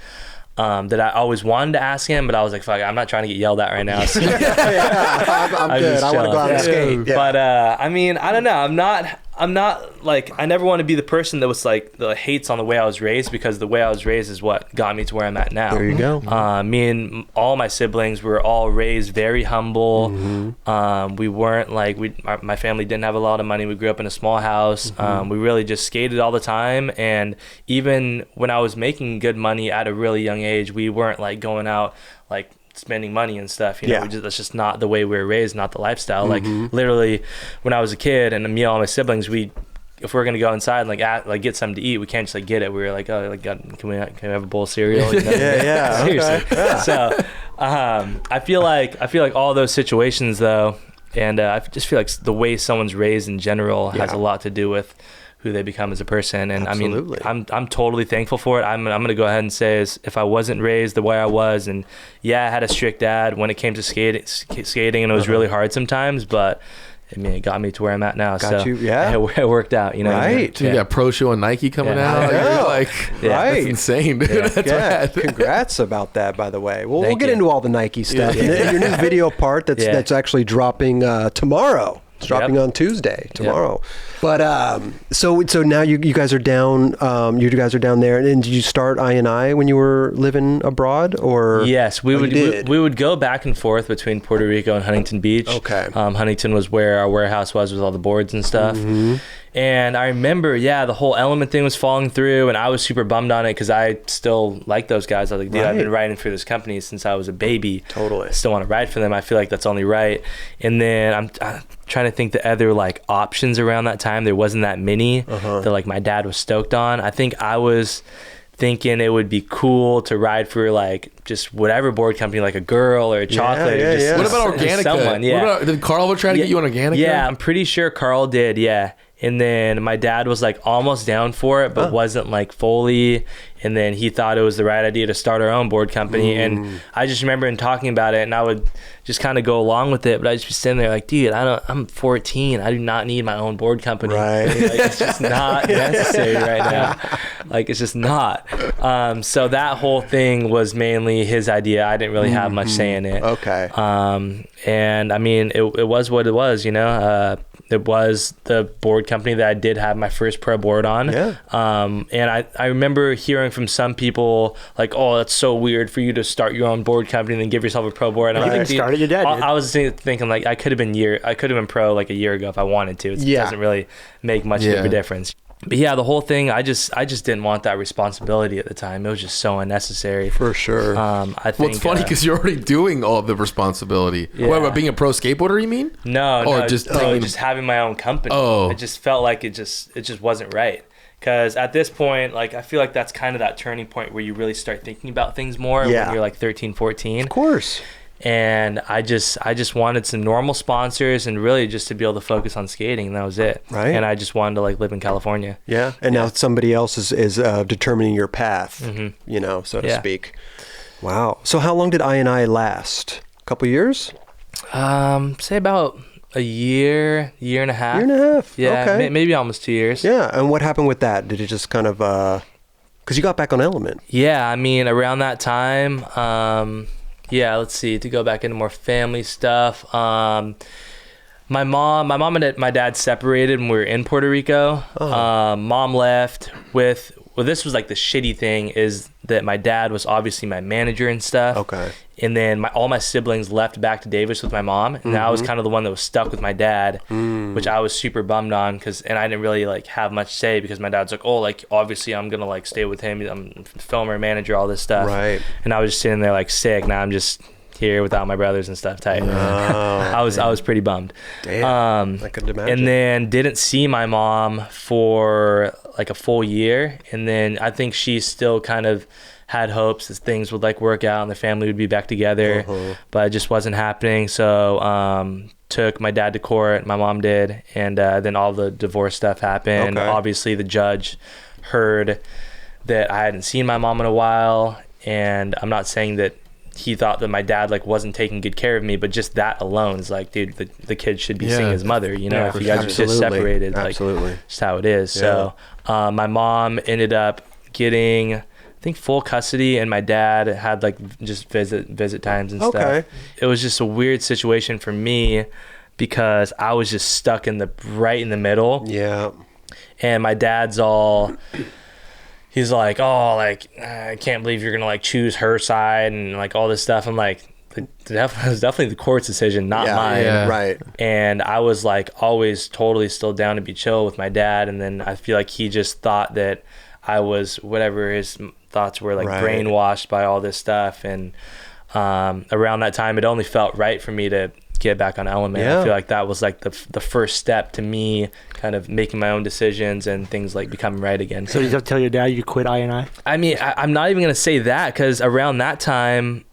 that I always wanted to ask him, but I was like, fuck, I'm not trying to get yelled at right now. So I'm good. I want to go out and skate. But I mean, I don't know. I'm not like, I never want to be the person that was like the hates on the way I was raised, because the way I was raised is what got me to where I'm at now. There you go. Me and all my siblings were all raised very humble. We weren't like, my family didn't have a lot of money. We grew up in a small house. We really just skated all the time. And even when I was making good money at a really young age, we weren't like going out like spending money and stuff, you know. That's just not the way we were raised, not the lifestyle. Like literally when I was a kid, and me and all my siblings, if we're gonna go inside and like get something to eat, we can't just like get it. We were like, oh, like, can we have a bowl of cereal? You know? Seriously. Okay. So I feel like all those situations though, and I just feel like the way someone's raised in general has a lot to do with who they become as a person. And Absolutely. I mean, I'm totally thankful for it. I'm going to go ahead and say, if I wasn't raised the way I was, and I had a strict dad when it came to skating, and it was really hard sometimes, but I mean, it got me to where I'm at now. It worked out, you know. Right. You got Pro Show and Nike coming out. That's insane, dude. That's rad. Congrats about that, by the way. Well, we'll get into all the Nike stuff. And your new video part that's actually dropping tomorrow. It's dropping on Tuesday, tomorrow. But so now you guys are down. You guys are down there. And did you start I&I when you were living abroad, or? Yes, we would go back and forth between Puerto Rico and Huntington Beach. Okay. Huntington was where our warehouse was with all the boards and stuff. And I remember, the whole Element thing was falling through, and I was super bummed on it because I still like those guys. I was like, dude, I've been riding for this company since I was a baby. Totally. I still want to ride for them. I feel like that's only right. And then I'm trying to think the other like options around that time. There wasn't that many that like my dad was stoked on. I think I was thinking it would be cool to ride for like just whatever board company, like a girl or a chocolate. Or just what about Organica? Someone, did Carl ever try to get you on Organica? Yeah, I'm pretty sure Carl did. Yeah. And then my dad was like almost down for it, but wasn't like fully. And then he thought it was the right idea to start our own board company. And I just remember him talking about it, and I would just kind of go along with it. But I'd just be sitting there like, dude, I'm 14. I do not need my own board company. Right. Like, it's just not necessary right now. Like, it's just not. So that whole thing was mainly his idea. I didn't really have much say in it. Okay. And I mean, it was what it was, you know. It was the board company that I did have my first pro board on. Yeah. And I remember hearing from some people like, oh, that's so weird for you to start your own board company and then give yourself a pro board. And I started your dad. I was thinking like I could have been pro like a year ago if I wanted to. It doesn't really make much of a difference. But yeah, the whole thing, I just didn't want that responsibility at the time. It was just so unnecessary. For sure. I think. Well, it's funny because you're already doing all the responsibility. Yeah. What, about being a pro skateboarder, you mean? No, just having my own company. Oh. It just felt like it just wasn't right. Because at this point, like, I feel like that's kind of that turning point where you really start thinking about things more when you're like 13, 14. Of course. And I just wanted some normal sponsors and really just to be able to focus on skating, and that was it. Right. And I just wanted to like live in California. Yeah. And now somebody else is determining your path, you know, so to speak. Wow. So how long did I&I last? A couple years? Say about a year and a half. Year and a half. Yeah. Okay. Maybe almost 2 years. Yeah. And what happened with that? Did it just kind of, because you got back on Element. Yeah. I mean, around that time, yeah, let's see, to go back into more family stuff. My mom and my dad separated when we were in Puerto Rico. Mom left with, well, this was like the shitty thing is that my dad was obviously my manager and stuff. Okay. And then all my siblings left back to Davis with my mom. And I was kind of the one that was stuck with my dad, which I was super bummed on and I didn't really like have much say because my dad's like, oh, like obviously I'm going to like stay with him. I'm filmer, manager, all this stuff. Right. And I was just sitting there like sick. Now I'm just here without my brothers and stuff tight. I was pretty bummed. Damn. I could imagine. And then didn't see my mom for like a full year. And then I think she still kind of had hopes that things would like work out and the family would be back together, but it just wasn't happening. So took my dad to court, my mom did, and then all the divorce stuff happened. Okay. Obviously the judge heard that I hadn't seen my mom in a while, and I'm not saying that he thought that my dad like wasn't taking good care of me, but just that alone is like, dude, the kid should be seeing his mother, you know, if you guys are just separated, like just how it is. So my mom ended up getting, I think, full custody, and my dad had like just visit times and stuff. It was just a weird situation for me because I was just stuck right in the middle. Yeah. And my dad's he's like, oh, like, I can't believe you're gonna like choose her side and like all this stuff. I'm like, it was definitely the court's decision, not mine. Yeah, right. And I was like always totally still down to be chill with my dad, and then I feel like he just thought that I was whatever his thoughts were, like brainwashed by all this stuff. And around that time, it only felt right for me to get back on Element. I feel like that was like the first step to me kind of making my own decisions and things like becoming right again. So did you tell your dad you quit I&I? I mean, I'm not even gonna say that, because around that time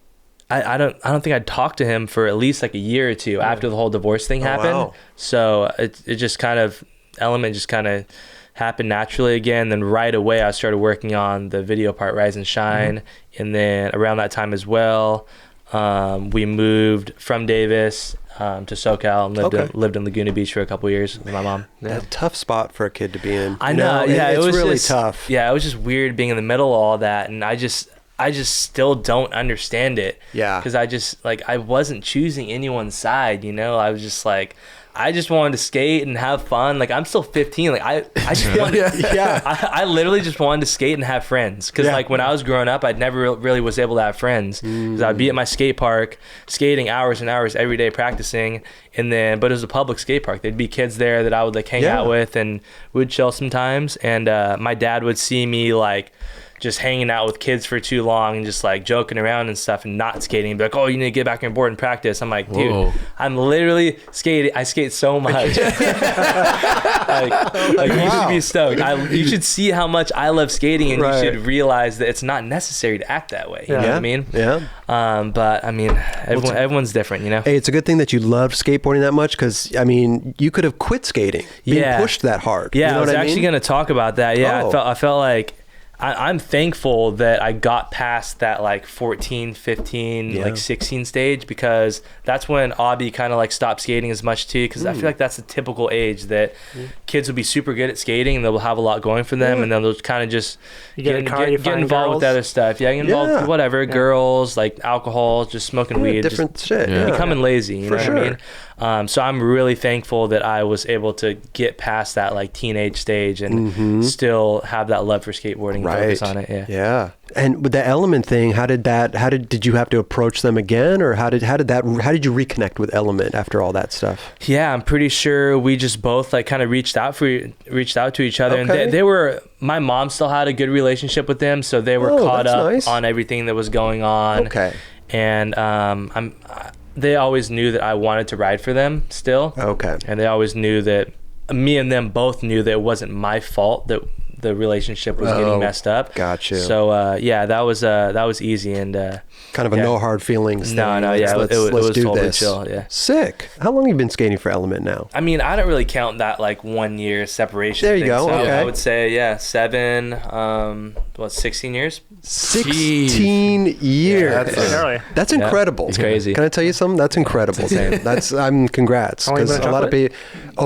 I don't think I'd talked to him for at least like a year or two after the whole divorce thing happened. Wow. So it just kind of, Element just kind of happened naturally again. Then right away I started working on the video part, Rise and Shine. And then around that time as well, we moved from Davis to SoCal and lived in Laguna Beach for a couple of years with my mom. That's a tough spot for a kid to be in. I know. Yeah, it's it was really tough. Yeah, it was just weird being in the middle of all that, and I just still don't understand it. Yeah, because I wasn't choosing anyone's side. You know, I was just like, I just wanted to skate and have fun. Like, I'm still 15. Like, I just wanted, I literally just wanted to skate and have friends. Because like when I was growing up, I never really was able to have friends. Because I'd be at my skate park, skating hours and hours every day, practicing. And then, but it was a public skate park. There'd be kids there that I would like hang out with, and we'd chill sometimes. And my dad would see me like just hanging out with kids for too long and just like joking around and stuff and not skating and be like, oh, you need to get back on your board and practice. I'm like, dude, I'm literally skating. I skate so much. You should be stoked. You should see how much I love skating, and you should realize that it's not necessary to act that way. You know what I mean? Yeah. But I mean, everyone's different, you know? Hey, it's a good thing that you loved skateboarding that much, because I mean, you could have quit skating, being pushed that hard. Yeah, you know I was actually going to talk about that. Yeah, I felt like I'm thankful that I got past that like 14, 15, like 16 stage, because that's when Abby kind of like stopped skating as much too, because I feel like that's the typical age that kids will be super good at skating and they'll have a lot going for them, and then they'll kind of just get involved with other stuff. Yeah, get involved with whatever, girls, like alcohol, just smoking weed, different just shit. becoming lazy, you know what I mean? So I'm really thankful that I was able to get past that like teenage stage and still have that love for skateboarding and focus on it. Yeah. And with the Element thing, did you have to approach them again, or how did you reconnect with Element after all that stuff? Yeah, I'm pretty sure we just both like kind of reached out to each other, and they were, my mom still had a good relationship with them, so they were caught up on everything that was going on. Okay. And they always knew that I wanted to ride for them still. Okay. And they always knew that me and them both knew that it wasn't my fault that the relationship was getting messed up. Gotcha. So that was easy, and kind of a no hard feelings thing. It was do totally this. chill. Yeah. Sick. How long have you been skating for Element now? I mean, I don't really count that like 1 year separation. There you go. So okay. I would say 16 years. 16 years. That's incredible. It's crazy. Can I tell you something? That's incredible. Congrats. Because a lot of people,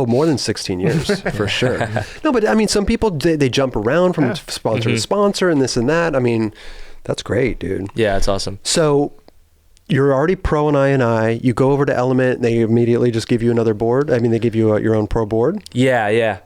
more than 16 years for sure. No, but I mean, some people they jump around from sponsor to sponsor and this and that. I mean, that's great, dude. Yeah, it's awesome. So you're already pro in I&I. You go over to Element, and they immediately just give you another board. I mean, they give you your own pro board. Yeah.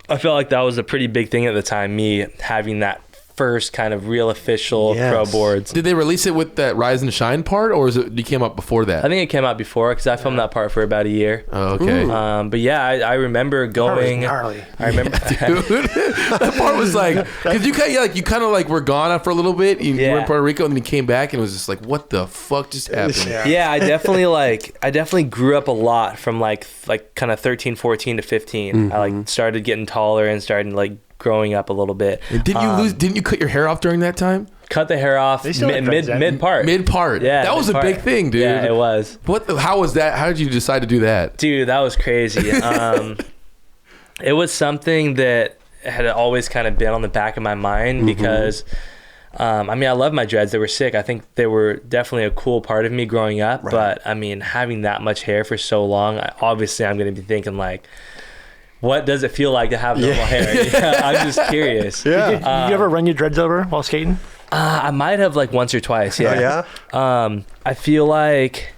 I felt like that was a pretty big thing at the time, me having that first kind of real official pro boards. Did they release it with that Rise and Shine part, or it came out before that? I think it came out before, because I filmed that part for about a year. Oh, okay. But yeah, I remember going. I remember that part was like, because you kind of were gone for a little bit. You were in Puerto Rico, and then you came back, and it was just like, what the fuck just happened? Yeah, I definitely grew up a lot from like kind of 13, 14 to 15. I started getting taller and started growing up a little bit. Didn't you cut your hair off during that time? Cut the hair off mid part. Mid part. Yeah, that was a big thing, dude. Yeah, it was. How was that? How did you decide to do that? Dude, that was crazy. It was something that had always kind of been on the back of my mind because I love my dreads. They were sick. I think they were definitely a cool part of me growing up. Right. But I mean, having that much hair for so long, obviously I'm going to be thinking like, what does it feel like to have normal hair? I'm just curious. Yeah. Did you ever run your dreads over while skating? I might have once or twice. Yeah. Oh, yeah? I feel like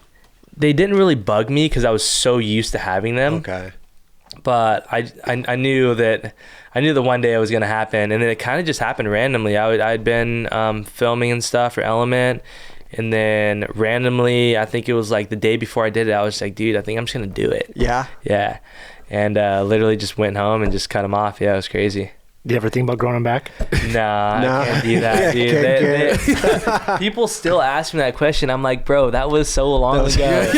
they didn't really bug me because I was so used to having them. Okay. But I knew that one day it was going to happen, and then it kind of just happened randomly. I'd been filming and stuff for Element, and then randomly, I think it was the day before I did it, I was like, dude, I think I'm just going to do it. Yeah. Yeah. And literally just went home and just cut them off. Yeah, it was crazy. Do you ever think about growing them back? Nah, I can't do that, dude. People still ask me that question. I'm like, bro, that was so long ago.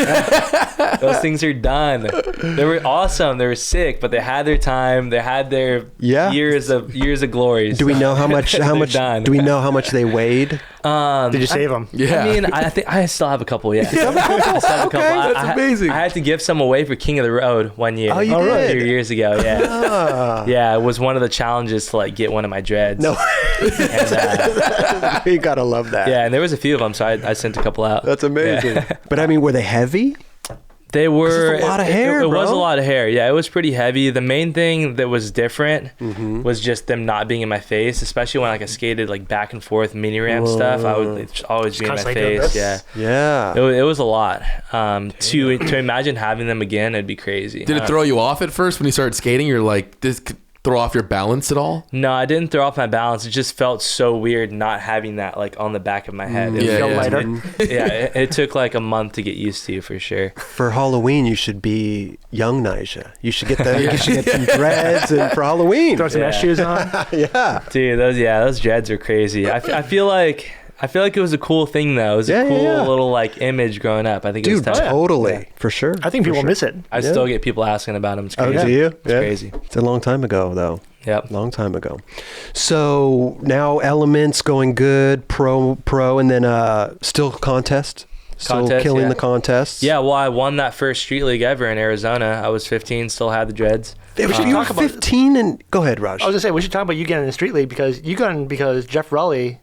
Those things are done. They were awesome. They were sick, but they had their time. They had their years of glory. Do we know how much? Do we know how much they weighed? Did you save them? Yeah. I mean, I think I still have a couple. Yeah. That's amazing. I had to give some away for King of the Road one year. Oh, you did? A few years ago. Yeah. Yeah. It was one of the challenges to get one of my dreads. No. And, you gotta love that. Yeah, and there was a few of them, so I sent a couple out. That's amazing. Yeah. But I mean, were they heavy? They were. It's a lot of hair, It was a lot of hair. Yeah, it was pretty heavy. The main thing that was different was just them not being in my face, especially when I skated back and forth mini ramp stuff. I would always be in my face. Yeah. It was a lot. To imagine having them again, it'd be crazy. Did it throw you off at first when you started skating? You're like, this could throw off your balance at all? No, I didn't throw off my balance. It just felt so weird not having that on the back of my head. It felt lighter. It took a month to get used to, for sure. For Halloween, you should be young Nyjah. You should get you should get some dreads and for Halloween. Throw some shoes on. Yeah. Dude, those dreads are crazy. I feel like it was a cool thing, though. It was a cool little image growing up. I think it was tough. Totally. For sure. I think people miss it. I still get people asking about them. It's crazy. Oh, do you? It's crazy. It's a long time ago, though. Yep. Long time ago. So now Elements going good, pro, and then still contest. Still killing the contests. Yeah, well, I won that first street league ever in Arizona. I was 15, still had the dreads. You were 15 and... Go ahead, Raj. I was going to say, we should talk about you getting in the street league because you got in because Jeff Raleigh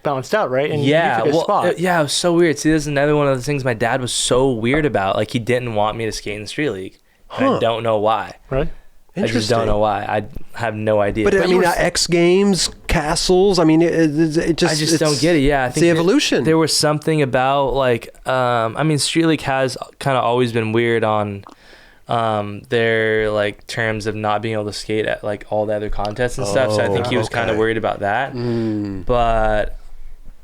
bounced out, right? And you took his spot. Yeah, it was so weird. See, this is another one of the things my dad was so weird about. He didn't want me to skate in the street league. I don't know why. Right? I just don't know why. I have no idea. But I mean, X Games, castles. I mean, it just. I just don't get it. Yeah, I think the evolution. There was something about I mean, street league has kind of always been weird on their like terms of not being able to skate at like all the other contests and stuff. So I think he was kind of worried about that. But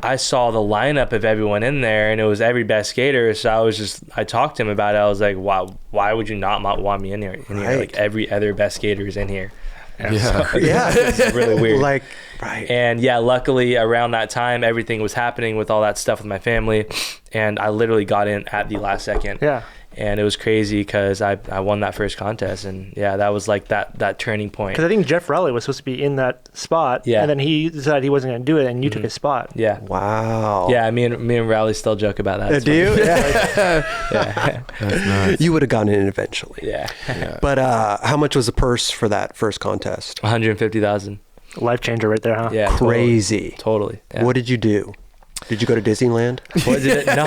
I saw the lineup of everyone in there, and it was every best skater. So I talked to him about it. I was like, why would you not want me in here? Like every other best skater is in here. And it's really weird. Like, right. And yeah, luckily around that time, everything was happening with all that stuff with my family, and I literally got in at the last second. Yeah. And it was crazy because I won that first contest, and yeah, that was like that turning point. Because I think Jeff Raleigh was supposed to be in that spot, and then he decided he wasn't going to do it, and you took his spot. Yeah. Wow. Yeah, me and Raleigh still joke about that. Do you? Yeah. That's nice. You would have gotten in eventually. Yeah. But how much was the purse for that first contest? $150,000. Life changer right there, huh? Yeah. Crazy. Totally. Yeah. What did you do? Did you go to Disneyland? What did it? No.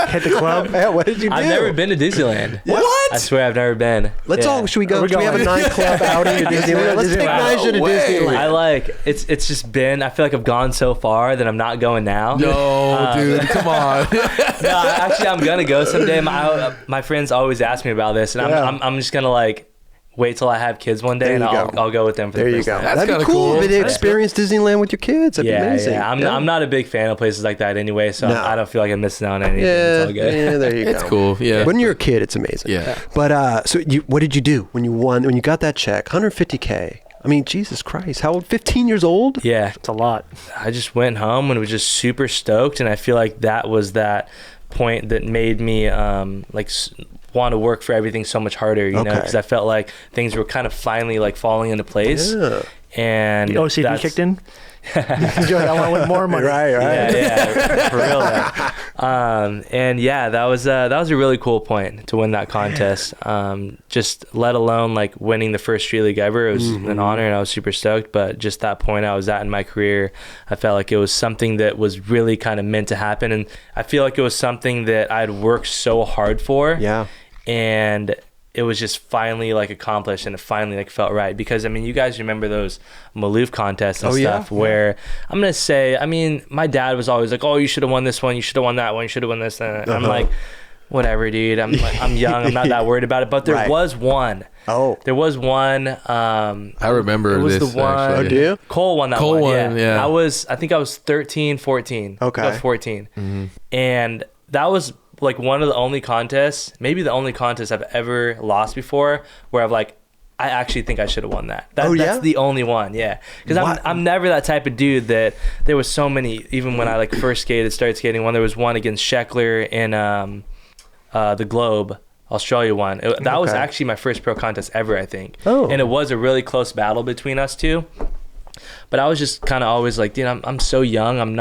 Hit the club? Yeah, what did you do? I've never been to Disneyland. What? I swear I've never been. Let's all, should we go? Should we have a nightclub outing to Disneyland? Let's take Nyjah to Disneyland. I like, it's just been, I feel like I've gone so far that I'm not going now. No, dude, come on. No, actually, I'm going to go someday. My friends always ask me about this, and I'm just going to like, wait till I have kids one day, and I'll go with them for the first time. That'd be cool. But experience Disneyland with your kids. That'd be amazing. Yeah. I'm not a big fan of places like that anyway, so I don't feel like I'm missing out on anything. It's all good. Yeah, there you go. It's cool. Yeah. When you're a kid, it's amazing. Yeah. But so what did you do when you won? When you got that check, $150K? I mean, Jesus Christ! How old? 15 years old? Yeah, it's a lot. I just went home and was just super stoked, and I feel like that was that point that made me want to work for everything so much harder, you know, because I felt like things were kind of finally like falling into place. Yeah. And the OCD kicked in. I want more money. Right. Yeah, for real. And yeah, that was a really cool point to win that contest. Just let alone like winning the first street league ever. It was an honor, and I was super stoked. But just that point I was at in my career, I felt like it was something that was really kind of meant to happen, and I feel like it was something that I'd worked so hard for. Yeah. And it was just finally like accomplished, and it finally like felt right. Because I mean, you guys remember those Maloof contests and stuff where I'm gonna say, I mean, my dad was always like, oh, you should have won this one, you should have won that one, you should have won this, and I'm like, whatever, dude. I'm young, I'm not that worried about it. But there was one. There was one. I remember it was this. The one. Actually. Oh, do you? Cole won that one. Yeah. I think I was 13, 14. Okay. I was 14. And that was like one of the only contests, maybe the only contest I've ever lost before, where I've like, I actually think I should have won that. That's the only one, because I'm never that type of dude that there was so many. Even when I like first started skating, when there was one against Scheckler in the Globe Australia one. That was actually my first pro contest ever, I think. And it was a really close battle between us two. But I was just kind of always like, dude, I'm so young.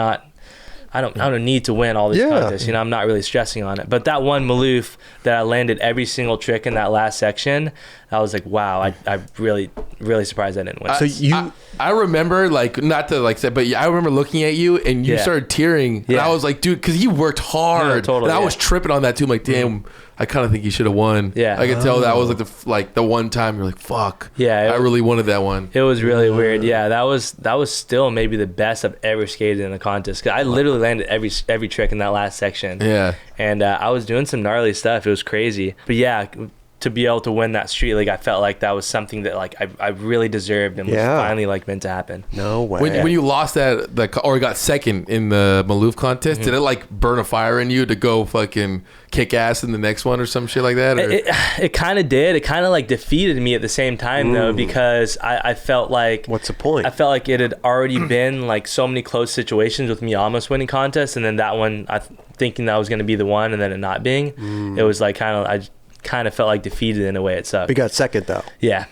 I don't need to win all these contests. You know, I'm not really stressing on it. But that one Maloof that I landed every single trick in that last section, I was like, wow, I really, really surprised I didn't win. So I remember, like, not to like say, but I remember looking at you and you started tearing. And I was like, dude, because you worked hard. Yeah, totally, and I was tripping on that too. I'm like, damn, I kind of think you should have won. Yeah. I could tell that was like the one time you're like, fuck. Yeah. I really wanted that one. It was really weird. Yeah. That was still maybe the best I've ever skated in a contest. Cause I literally landed every trick in that last section. Yeah. And I was doing some gnarly stuff. It was crazy. But yeah, to be able to win that street league, I felt like that was something that like I really deserved and was finally like meant to happen. No way. When you lost that or got second in the Maloof contest, did it like burn a fire in you to go fucking kick ass in the next one or some shit like that? Or? It kind of did. It kind of like defeated me at the same time though, because I felt like, what's the point? I felt like it had already been like so many close situations with me almost winning contests, and then that one thinking that was going to be the one, and then it not being. It was like I kind of felt like defeated in a way. It sucked. You got second though. Yeah.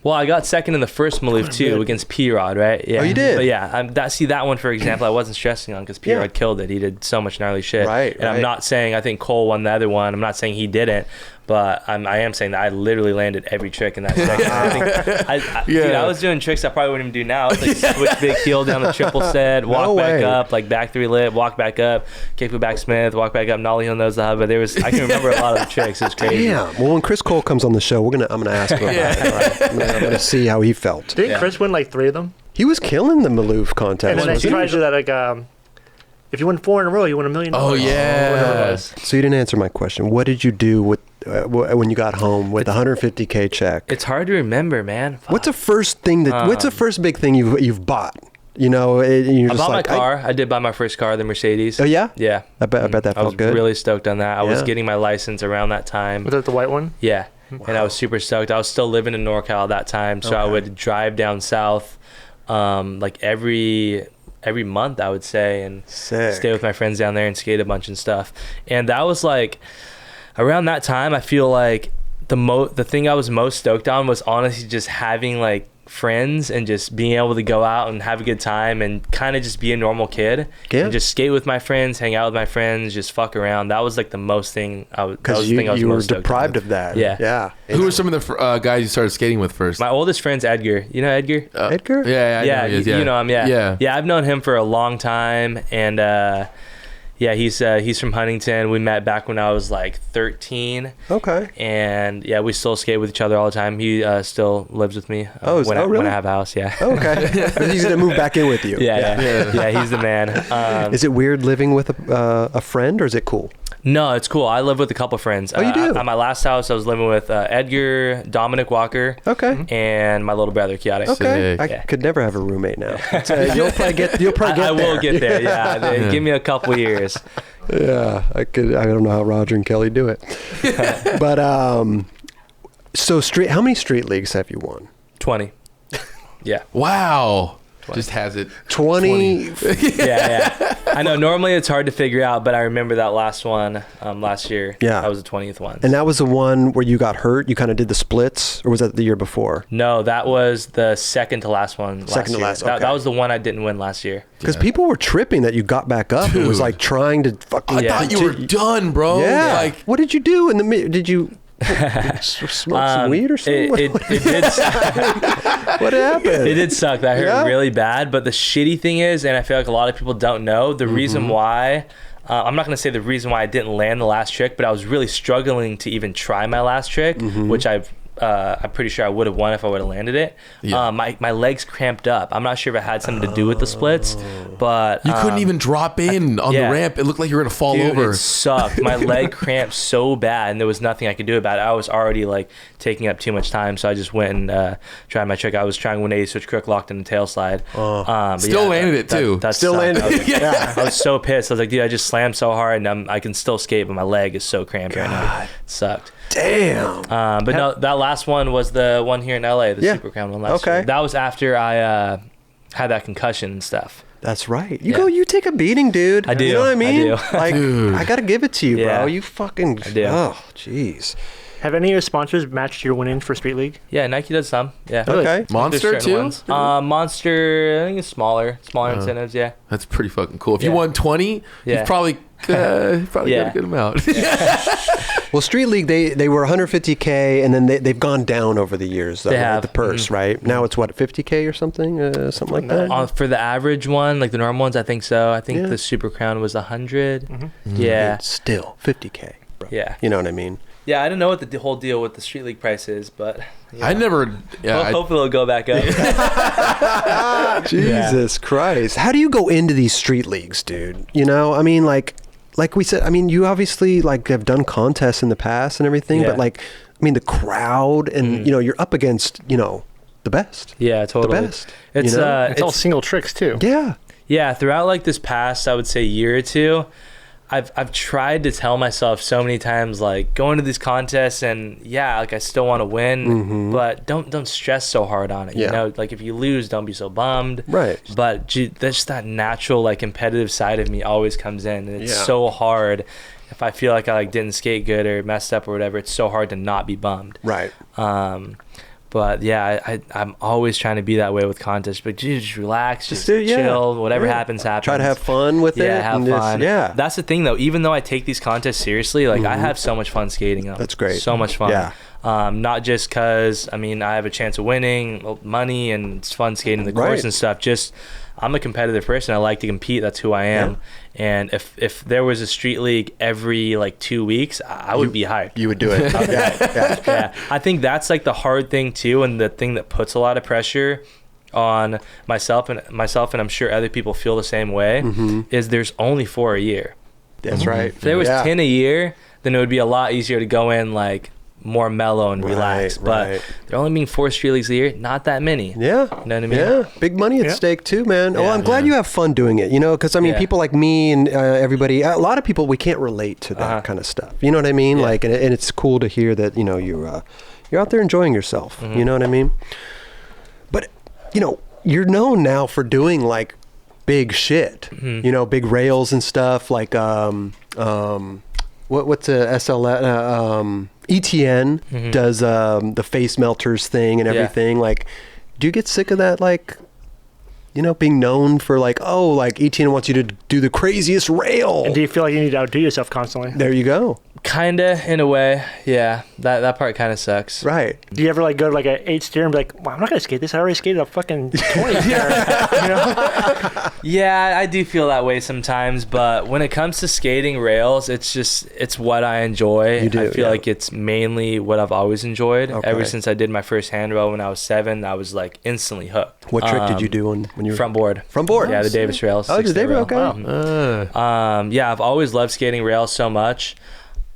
Well, I got second in the first Maloof too against P-Rod, right? Yeah. Oh, you did? But yeah, that one for example, I wasn't stressing on because P-Rod killed it. He did so much gnarly shit. Right. I'm not saying I think Cole won the other one. I'm not saying he didn't. But I am saying that I literally landed every trick in that second. Dude, I was doing tricks I probably wouldn't even do now. It's like switch big heel down the triple set, walk back up, like back 3 lip, walk back up, kick back Smith, walk back up, nollie heel nose the hub. But I can remember a lot of the tricks. It was crazy. Yeah. Well, when Chris Cole comes on the show, I'm gonna ask him about it. Right. I'm gonna see how he felt. Didn't Chris win like 3 of them? He was killing the Maloof contest. And then he tried to do that like if you win 4 in a row, you win $1 million. Oh yeah. So you didn't answer my question. What did you do with when you got home with the 150K check? It's hard to remember, man. Fuck. What's the first big thing you've bought? You know, you're I just bought like, my car. I did buy my first car, the Mercedes. Oh yeah? Yeah. I bet that felt good. I was really stoked on that. I was getting my license around that time. Was that the white one? Yeah. Wow. And I was super stoked. I was still living in NorCal at that time, so I would drive down south like every month, I would say, and stay with my friends down there and skate a bunch and stuff. And that was like around that time, I feel like the thing I was most stoked on was honestly just having like friends and just being able to go out and have a good time and kind of just be a normal kid and just skate with my friends, hang out with my friends, just fuck around. That was like the most thing I was. Because you were deprived of that. Yeah. Who were some of the guys you started skating with first? My oldest friend's Edgar. You know Edgar? Edgar? Yeah. You know him. Yeah. I've known him for a long time, and yeah, he's from Huntington. We met back when I was like 13. Okay. And yeah, we still skate with each other all the time. He still lives with me when I have a house. Yeah. Okay. He's gonna move back in with you. Yeah, he's the man. Is it weird living with a friend, or is it cool? No, it's cool. I live with a couple friends. Oh, you do? At my last house, I was living with Edgar, Dominic Walker, and my little brother Kiade. Okay, I could never have a roommate now. You'll probably get there. I will get there. Yeah, give me a couple years. Yeah, I could. I don't know how Roger and Kelly do it, but so how many street leagues have you won? 20. Yeah. Wow. Just has it 20. Yeah. I know normally it's hard to figure out, but I remember that last one last year. Yeah, that was the 20th one. And that was the one where you got hurt. You kind of did the splits, or was that the year before? No, that was the second to last one. Second to last. Okay. That was the one I didn't win last year. Because people were tripping that you got back up. Dude. It was like trying to fucking. I thought you were done, bro. Yeah. Like, what did you do in the? Did you? Smoke some weed or something? It did suck. What happened? It did suck. That hurt really bad. But the shitty thing is, and I feel like a lot of people don't know, the reason why, I'm not going to say the reason why I didn't land the last trick, but I was really struggling to even try my last trick, which I'm pretty sure I would have won if I would have landed it. Yeah. My legs cramped up. I'm not sure if it had something to do with the splits, but you couldn't even drop in on the ramp. It looked like you were gonna fall over. It sucked. My leg cramped so bad, and there was nothing I could do about it. I was already like taking up too much time, so I just went and tried my trick. I was trying 180 switch crook locked in the tail slide. Still landed it too. That still landed it. I was so pissed. I was like, dude, I just slammed so hard, and I can still skate, but my leg is so cramped right now. It sucked. Damn. But no, that last one was the one here in LA, the Super Crown one last year. That was after I had that concussion and stuff. That's right. You take a beating, dude. I do. You know what I mean? I do. Like, dude. I gotta give it to you, bro. You fucking. I do. Oh, jeez. Have any of your sponsors matched your winnings for Street League? Yeah, Nike does some. Yeah. Okay. Monster too? Monster, I think it's smaller incentives. Yeah. That's pretty fucking cool. If you won 20, you've probably got a good amount. Well, Street League, they were 150K, and then they've gone down over the years, though, they have. The purse, right? Now it's what, 50K or something? Something like that? For the average one, like the normal ones, I think so. I think the Super Crown was 100. Yeah. It's still 50K, bro. Yeah. You know what I mean? Yeah, I don't know what the whole deal with the Street League price is, but I never. Yeah, hopefully it'll go back up. Jesus Christ! How do you go into these street leagues, dude? You know, I mean, like we said, I mean, you obviously like have done contests in the past and everything, but like, I mean, the crowd and you know, you're up against the best. Yeah, totally. The best. It's all single tricks too. Yeah. Yeah, throughout like this past, I would say year or two, I've tried to tell myself so many times, like, going to these contests and like I still want to win, but don't stress so hard on it. You know, like if you lose, don't be so bummed. Right. But that's that natural like competitive side of me always comes in, and it's so hard. If I feel like I like didn't skate good or messed up or whatever, it's so hard to not be bummed. Right. But yeah, I'm always trying to be that way with contests. But just relax, just chill. Whatever happens, happens. Try to have fun with it. Yeah, have fun. Yeah. That's the thing, though. Even though I take these contests seriously, like I have so much fun skating them. That's great. So much fun. Yeah. Not just because, I mean, I have a chance of winning money and it's fun skating the course and stuff. Just, I'm a competitive person. I like to compete. That's who I am. Yeah. And if there was a street league every like 2 weeks, I would be hyped. You would do it. Yeah. I think that's like the hard thing too, and the thing that puts a lot of pressure on myself, and I'm sure other people feel the same way, is there's only 4 a year. That's right. If there was 10 a year, then it would be a lot easier to go in like more mellow and relaxed. But there only being 4 street leagues a year, not that many. Yeah. You know what I mean? Yeah. Big money at stake too, man. Yeah. Well, I'm glad you have fun doing it, you know, because I mean, people like me and everybody, a lot of people, we can't relate to that kind of stuff. You know what I mean? Like, and it's cool to hear that, you know, you're out there enjoying yourself. You know what I mean? But, you know, you're known now for doing like big shit, you know, big rails and stuff like, what's a SLS, ETN does the face melters thing and everything. Like, do you get sick of that? Like, you know, being known for like, oh, like ETN wants you to do the craziest rail. And do you feel like you need to outdo yourself constantly? There you go. Kinda, in a way. Yeah, that part kind of sucks. Right. Do you ever like go to like an 8 steer and be like, well, I'm not gonna skate this. I already skated a fucking 20 steer. You know? Yeah, I do feel that way sometimes, but when it comes to skating rails, it's what I enjoy. You do, I feel like it's mainly what I've always enjoyed. Okay. Ever since I did my first handrail when I was 7, I was like instantly hooked. What trick did you do when you were front board? Front board. Yeah, the Davis rails. Oh, the Davis. Okay. Wow. Yeah, I've always loved skating rails so much.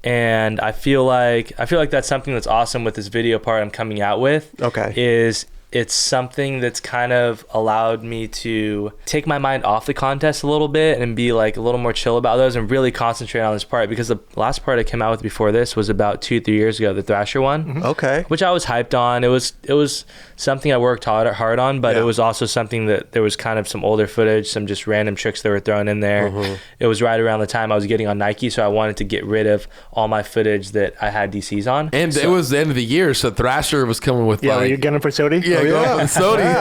And I feel like that's something that's awesome with this video part I'm coming out with. Okay. Is it's something that's kind of allowed me to take my mind off the contest a little bit and be like a little more chill about those and really concentrate on this part, because the last part I came out with before this was about 2-3 years ago, the Thrasher one. Okay. Which I was hyped on. It was something I worked hard on, but it was also something that there was kind of some older footage, some just random tricks that were thrown in there. It was right around the time I was getting on Nike, so I wanted to get rid of all my footage that I had DCs on. And it was the end of the year, so Thrasher was coming with like... you're getting for Sodi? Yeah, going for Sodi.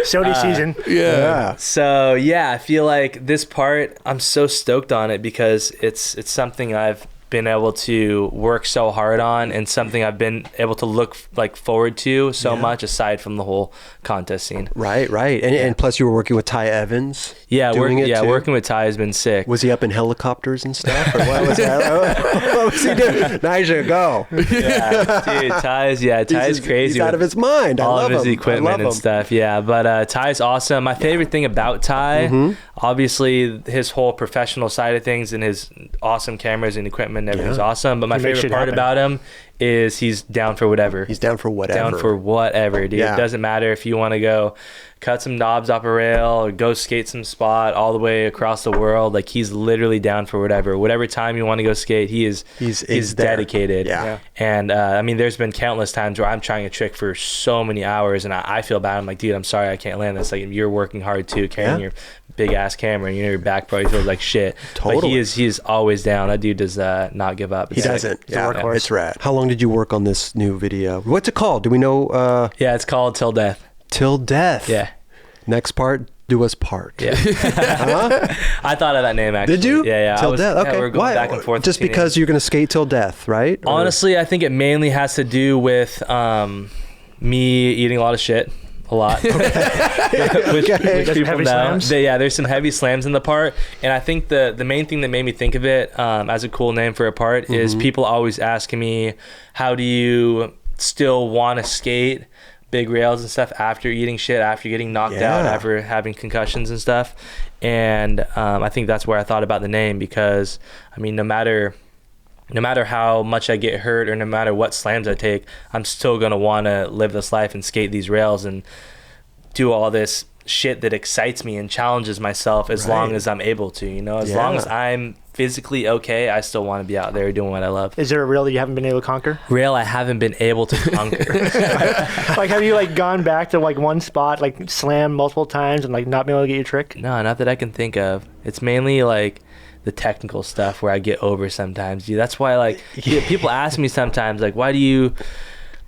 Sodi season. Yeah. So, yeah, I feel like this part, I'm so stoked on it because it's something I've been able to work so hard on and something I've been able to look like forward to so much aside from the whole contest scene. Right. And plus you were working with Ty Evans. Yeah, working with Ty has been sick. Was he up in helicopters and stuff? Or what was that? What was he doing? Nyjah, go. Yeah, dude, Ty's crazy. He's out of his mind. All of his equipment and stuff. Yeah, but Ty's awesome. My favorite thing about Ty, obviously his whole professional side of things and his awesome cameras and equipment and everything's awesome. But my favorite part about him is he's down for whatever. He's down for whatever. Down for whatever, dude. It doesn't matter if you want to go cut some knobs off a rail or go skate some spot all the way across the world. Like, he's literally down for whatever time you want to go skate. He's dedicated. Yeah. And I mean, there's been countless times where I'm trying a trick for so many hours and I feel bad. I'm like, dude, I'm sorry I can't land this. Like, you're working hard too, carrying your big ass camera and your back probably feels like shit. Totally. But he is always down. That dude does not give up. He doesn't. It's rad. How long did you work on this new video? What's it called? Do we know? Yeah, it's called Til Death. Til Death. Yeah. Next part, do us part. Yeah. I thought of that name actually. Did you? Yeah. Til Death. Okay. Yeah, we're going back and forth. Just because you're gonna skate till death, right? Honestly, I think it mainly has to do with me eating a lot of shit. A lot. which people know. There's some heavy slams in the part. And I think the main thing that made me think of it as a cool name for a part is people always asking me, how do you still want to skate big rails and stuff after eating shit, after getting knocked out, after having concussions and stuff? And I think that's where I thought about the name, because I mean, no matter how much I get hurt or no matter what slams I take, I'm still going to want to live this life and skate these rails and do all this shit that excites me and challenges myself as long as I'm able to, you know, as long as I'm physically okay, I still want to be out there doing what I love. Is there a rail that you haven't been able to conquer? Rail I haven't been able to conquer. Like, have you like gone back to like one spot, like slam multiple times and like not been able to get your trick? No, not that I can think of. It's mainly like the technical stuff where I get over sometimes. Dude, that's why like people ask me sometimes like, why do you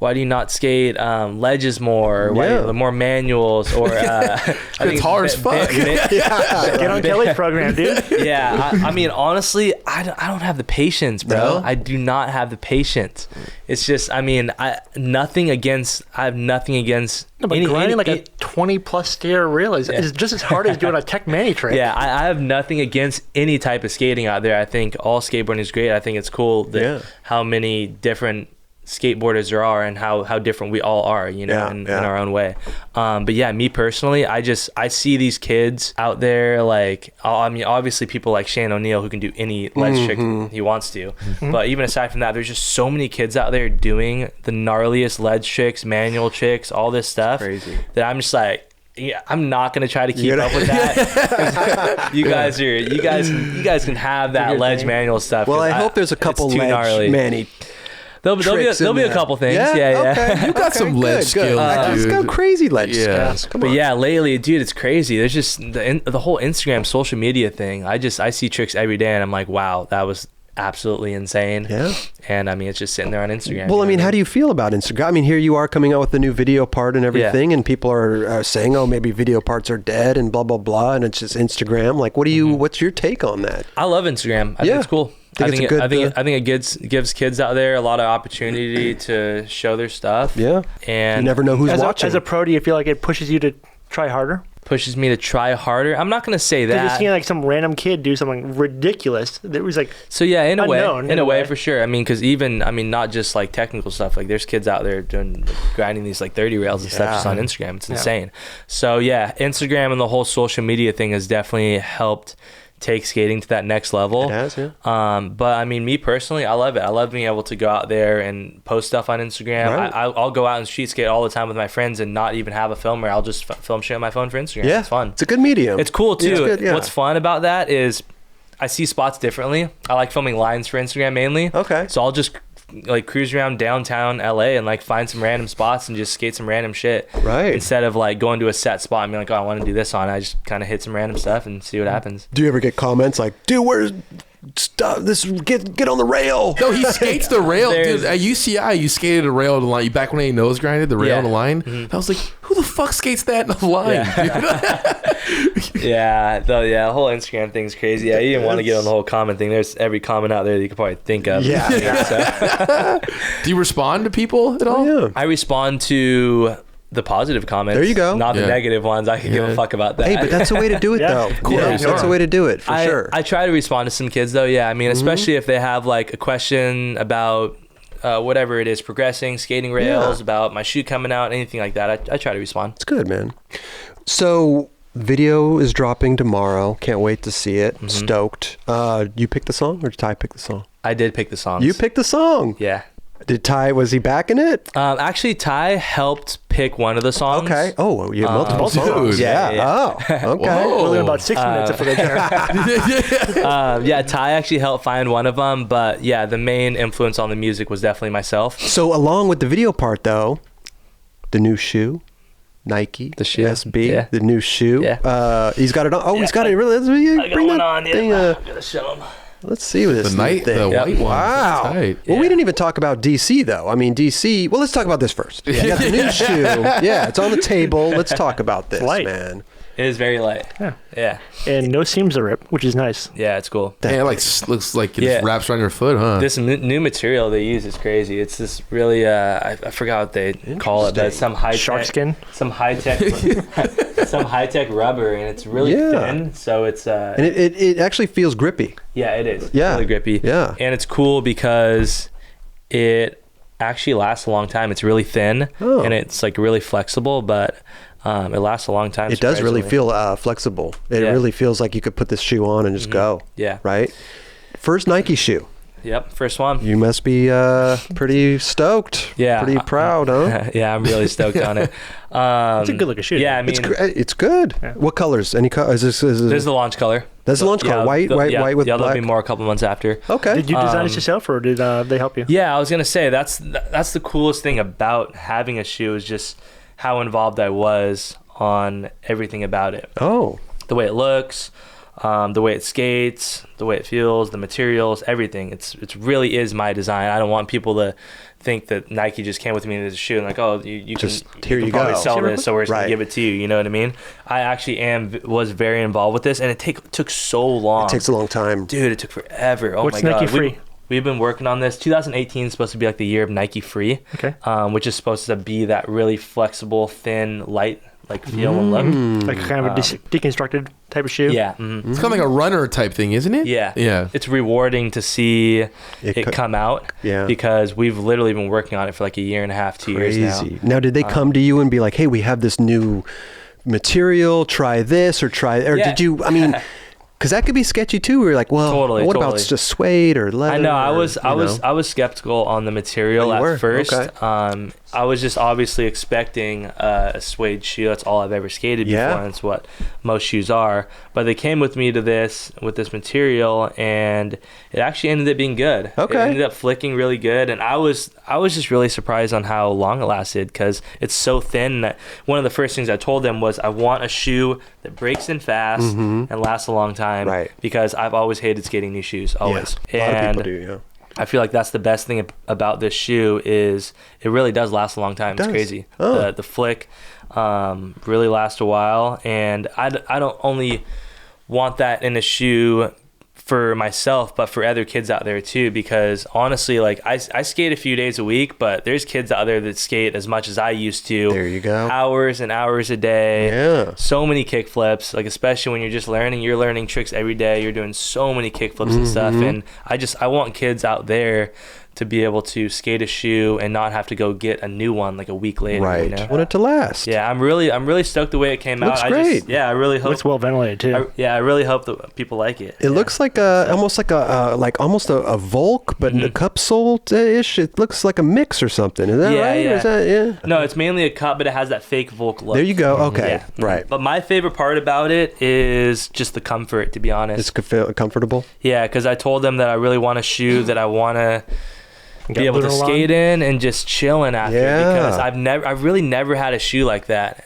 not skate ledges more, or why more manuals, or it's hard as fuck. Get on Kelly's program, dude. I mean, honestly, I don't have the patience, bro. No? I do not have the patience. It's just, I mean, I have nothing against no, but grinding like a 20+ steer rail is just as hard as doing a Tech Manny trick. Yeah, I have nothing against any type of skating out there. I think all skateboarding is great. I think it's cool that how many different skateboarders there are and how different we all are, you know, in our own way. But yeah, me personally, I see these kids out there, like, I mean, obviously people like Shane O'Neill who can do any ledge trick he wants to. But even aside from that, there's just so many kids out there doing the gnarliest ledge tricks, manual tricks, all this stuff that I'm just like, yeah, I'm not gonna try to keep up with that. you guys can have that ledge manual stuff. Well, I hope there's a couple ledge Manny. There'll be a couple things. Yeah. Okay. You got some ledge skills, dude. It's got crazy ledge skills. Come on. But yeah, lately, dude, it's crazy. There's just the whole Instagram social media thing. I see tricks every day, and I'm like, wow, that was absolutely insane. Yeah. And I mean, it's just sitting there on Instagram. Well, I mean, how do you feel about Instagram? I mean, here you are coming out with the new video part and everything, and people are saying, oh, maybe video parts are dead and blah, blah, blah, and it's just Instagram. Like, what's your take on that? I love Instagram. I think it's cool. I think it gives kids out there a lot of opportunity to show their stuff. Yeah. And you never know who's watching. As a pro, do you feel like it pushes you to try harder? Pushes me to try harder. I'm not going to say that. You're seeing like some random kid do something ridiculous that was like in a way for sure. I mean, because not just like technical stuff. Like there's kids out there doing grinding these like 30 rails and stuff just on Instagram. It's insane. So yeah, Instagram and the whole social media thing has definitely helped take skating to that next level. It has, yeah. But I mean, me personally, I love it. I love being able to go out there and post stuff on Instagram. Right. I'll go out and street skate all the time with my friends and not even have a filmer. I'll just film shit on my phone for Instagram. Yeah, it's fun. It's a good medium. It's cool too. It's good, yeah. What's fun about that is I see spots differently. I like filming lines for Instagram mainly. Okay. So I'll just like cruise around downtown LA and like find some random spots and just skate some random shit. Right. Instead of like going to a set spot and being like, oh, I want to do this on. I just kind of hit some random stuff and see what happens. Do you ever get comments like, dude, where's stuff? This get on the rail. No, he skates the rail. Dude, at UCI, you skated a rail on the line. Back when he nose grinded the rail on the line. I was like, who the fuck skates that in the line? The whole Instagram thing's crazy. Yeah, you didn't want to get on the whole comment thing. There's every comment out there that you could probably think of. Yeah. Do you respond to people at all? Yeah. I respond to the positive comments. There you go. Not the negative ones. I could give a fuck about that. Hey, but that's the way to do it, though. Of course. That's the way to do it, for sure. I try to respond to some kids, though. Yeah, I mean, especially if they have like a question about whatever it is, progressing, skating rails, about my shoe coming out, anything like that. I try to respond. It's good, man. So video is dropping tomorrow. Can't wait to see it. Stoked. You picked the song, or did Ty pick the song? I did pick the songs. You picked the song. Yeah. Did Ty, was he backing it? Actually, Ty helped pick one of the songs. Okay. Oh, you have multiple songs. Yeah. Oh, okay. We're looking about 6 minutes before they dinner. Ty actually helped find one of them, but yeah, the main influence on the music was definitely myself. So along with the video part, though, the new shoe, Nike, the shoe, SB, the new shoe. Yeah. He's got it on. Oh, he's got it. Really? I got one on. Yeah. I'm gonna show him. Let's see what this thing. The white one. Wow. Well, we didn't even talk about DC, though. I mean, DC. Well, let's talk about this first. You got the new shoe. Yeah, it's on the table. Let's talk about this, man. It is very light. Yeah. And no seams to rip, which is nice. Yeah, it's cool. Yeah, it looks like it just wraps around your foot, huh? This new material they use is crazy. It's this really I forgot what they call it, but it's some high shark skin, some high tech rubber, and it's really thin. So it's and it actually feels grippy. Yeah, it is. Yeah, really grippy. Yeah, and it's cool because it actually lasts a long time. It's really thin and it's like really flexible, but it lasts a long time. It does really feel flexible. It really feels like you could put this shoe on and just go. Yeah. Right? First Nike shoe. Yep, first one. You must be pretty stoked. Yeah. Pretty proud, huh? Yeah, I'm really stoked on it. It's a good looking shoe. Yeah, I mean... It's good. Yeah. What colors? Any color? Is there's the launch color. That's the launch color. White with black? There'll be more a couple months after. Okay. Did you design it yourself, or did they help you? Yeah, I was going to say, that's the coolest thing about having a shoe is just how involved I was on everything about it. Oh. The way it looks, the way it skates, the way it feels, the materials, everything. It's really is my design. I don't want people to think that Nike just came with me as a shoe and like, oh, you just can, here you you probably go. sell this, so we're just gonna give it to you. You know what I mean? I actually was very involved with this, and it took so long. It takes a long time, dude. It took forever. Oh What's my god. Nike Free? We've been working on this. 2018 is supposed to be like the year of Nike Free, okay. Which is supposed to be that really flexible, thin, light like feel and look. Like kind of a deconstructed type of shoe. Yeah. It's kind of like a runner type thing, isn't it? Yeah. Yeah. It's rewarding to see it come out. Yeah. Because we've literally been working on it for like a year and a half, 2 years now. Now, did they come to you and be like, hey, we have this new material, try this, or did you, I mean... Because that could be sketchy too. We were like, well, what about just suede or leather? I know. I was skeptical on the material at first. Okay. I was just obviously expecting a suede shoe. That's all I've ever skated before, and that's what most shoes are. But they came with me to this material, and it actually ended up being good. Okay. It ended up flicking really good, and I was just really surprised on how long it lasted because it's so thin that one of the first things I told them was I want a shoe that breaks in fast and lasts a long time. Right. Because I've always hated skating new shoes, always. Yeah. A lot of people do, yeah. I feel like that's the best thing about this shoe is it really does last a long time. It's crazy. The flick really lasts a while, and I don't only want that in a shoe for myself, but for other kids out there too, because honestly, like I skate a few days a week, but there's kids out there that skate as much as I used to. There you go. Hours and hours a day. Yeah. So many kick flips, like especially when you're just learning, you're learning tricks every day. You're doing so many kick flips and stuff. And I want kids out there to be able to skate a shoe and not have to go get a new one like a week later. Right. You know? Want it to last. Yeah, I'm really stoked the way it came out. Looks great. I really hope Looks well ventilated too. I really hope that people like it. It looks like almost like a Volk, but a cup sole ish. It looks like a mix or something. Is that right? Yeah. Is that, No, it's mainly a cup, but it has that fake Volk look. There you go. Okay. Yeah. Right. But my favorite part about it is just the comfort, to be honest. It's comfortable. Yeah, because I told them that I really want a shoe that I want to be able to skate in and just chilling after, because I've really never had a shoe like that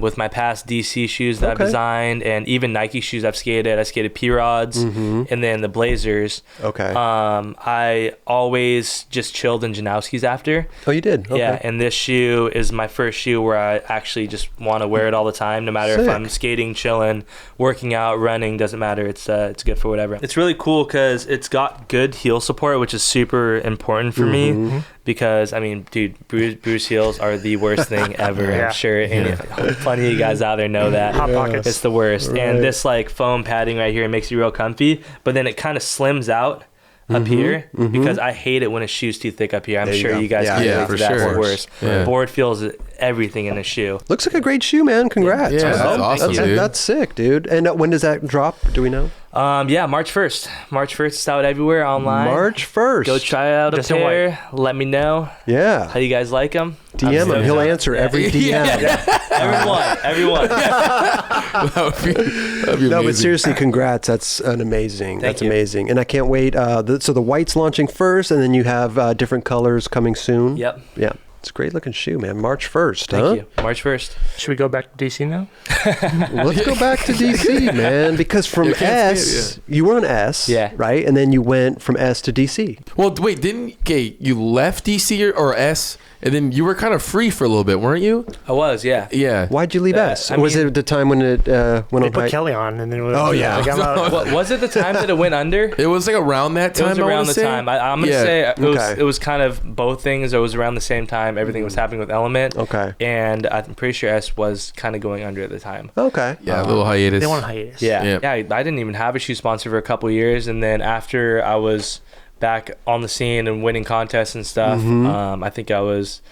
with my past DC shoes that I've designed, and even Nike shoes I've skated. I skated P-Rods and then the Blazers. I always just chilled in Janowski's after. Oh, you did? Okay. Yeah, and this shoe is my first shoe where I actually just want to wear it all the time, no matter if I'm skating, chilling, working out, running, doesn't matter. It's good for whatever. It's really cool because it's got good heel support, which is super important for me, because I mean, dude, bruised heels are the worst thing ever. I'm sure plenty of you guys out there know that. Hot pockets. It's the worst. Right. And this like foam padding right here, it makes you real comfy, but then it kind of slims out up here, because I hate it when a shoe's too thick up here. I'm sure you guys can relate to that. It's the worst. Board feels everything in a shoe. Looks like a great shoe, man. Congrats. Yeah, that's awesome, dude. That's sick, dude. And when does that drop? Do we know? March 1st. March 1st, it's out everywhere online. March 1st. Go try out a pair. Let me know. Yeah. How you guys like them? DM him. He'll answer every DM. Everyone. That'd be no, amazing. but seriously, congrats. That's amazing. Thank you. Amazing. And I can't wait. So the white's launching first, and then you have different colors coming soon. Yep. Yeah. It's a great looking shoe, man. March 1st, Thank you. March 1st. Should we go back to DC now? Let's go back to DC, man. Because from S, you were on S, right? And then you went from S to DC. Well, wait, you left DC or S, and then you were kind of free for a little bit, weren't you? I was, yeah. Yeah. Why'd you leave S? Was it the time when it went They on put hike? Kelly on, and then it was, Was it the time that it went under? It was like around that time. It was around the time. I'm gonna say it was kind of both things. It was around the same time. Everything was happening with Element. Okay. And I'm pretty sure S was kind of going under at the time. Okay. Yeah, a little hiatus. They want a hiatus. Yeah. I didn't even have a shoe sponsor for a couple of years, and then after I was back on the scene and winning contests and stuff, I think I was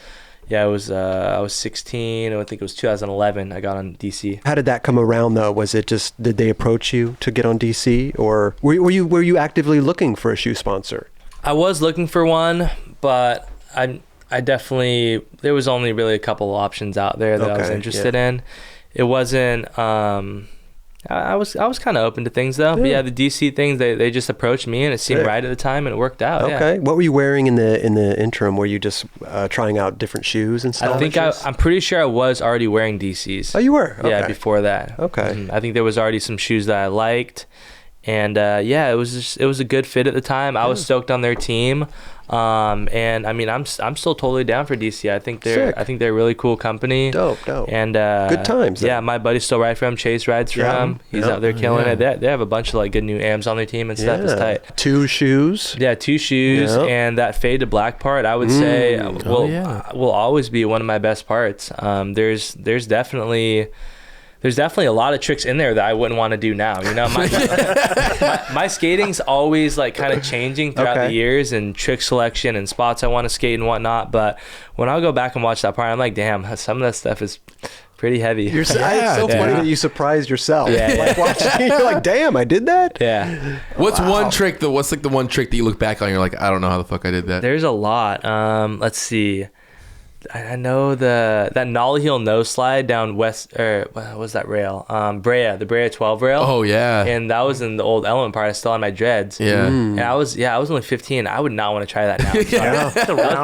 16. I think it was 2011. I got on DC. How did that come around, though? Was it just, did they approach you to get on DC, or were you actively looking for a shoe sponsor? I was looking for one, but I definitely, there was only really a couple options out there that I was interested in. It wasn't, I was kind of open to things though. But the DC things, they just approached me, and it seemed right at the time, and it worked out. Okay. What were you wearing in the interim? Were you just trying out different shoes and stuff? I think I'm pretty sure I was already wearing DCs. Oh, you were? Okay. Yeah, before that. Okay. I think there was already some shoes that I liked, And it was a good fit at the time. I was stoked on their team. And I mean, I'm still totally down for DC. I think they're a really cool company. Dope. And good times. Yeah, my buddies still ride for them. Chase rides for them. He's out there killing it. They have a bunch of like good new AMs on their team and stuff. It's tight. 2 shoes. Yeah, 2 shoes, and that fade to black part. I would say will always be one of my best parts. There's definitely a lot of tricks in there that I wouldn't want to do now. You know, my skating's always like kind of changing throughout the years, and trick selection and spots I want to skate and whatnot. But when I go back and watch that part, I'm like, damn, some of that stuff is pretty heavy. It's so funny that you surprised yourself. Like watching, you're like, damn, I did that. Yeah. What's one trick that? What's like the one trick that you look back on? You're like, I don't know how the fuck I did that. There's a lot. Let's see. I know that nollie heel nose slide down west, or what was that rail? The Brea 12 rail. Oh yeah. And that was in the old element part. I still had my dreads. Yeah. And I was only 15. I would not want to try that now.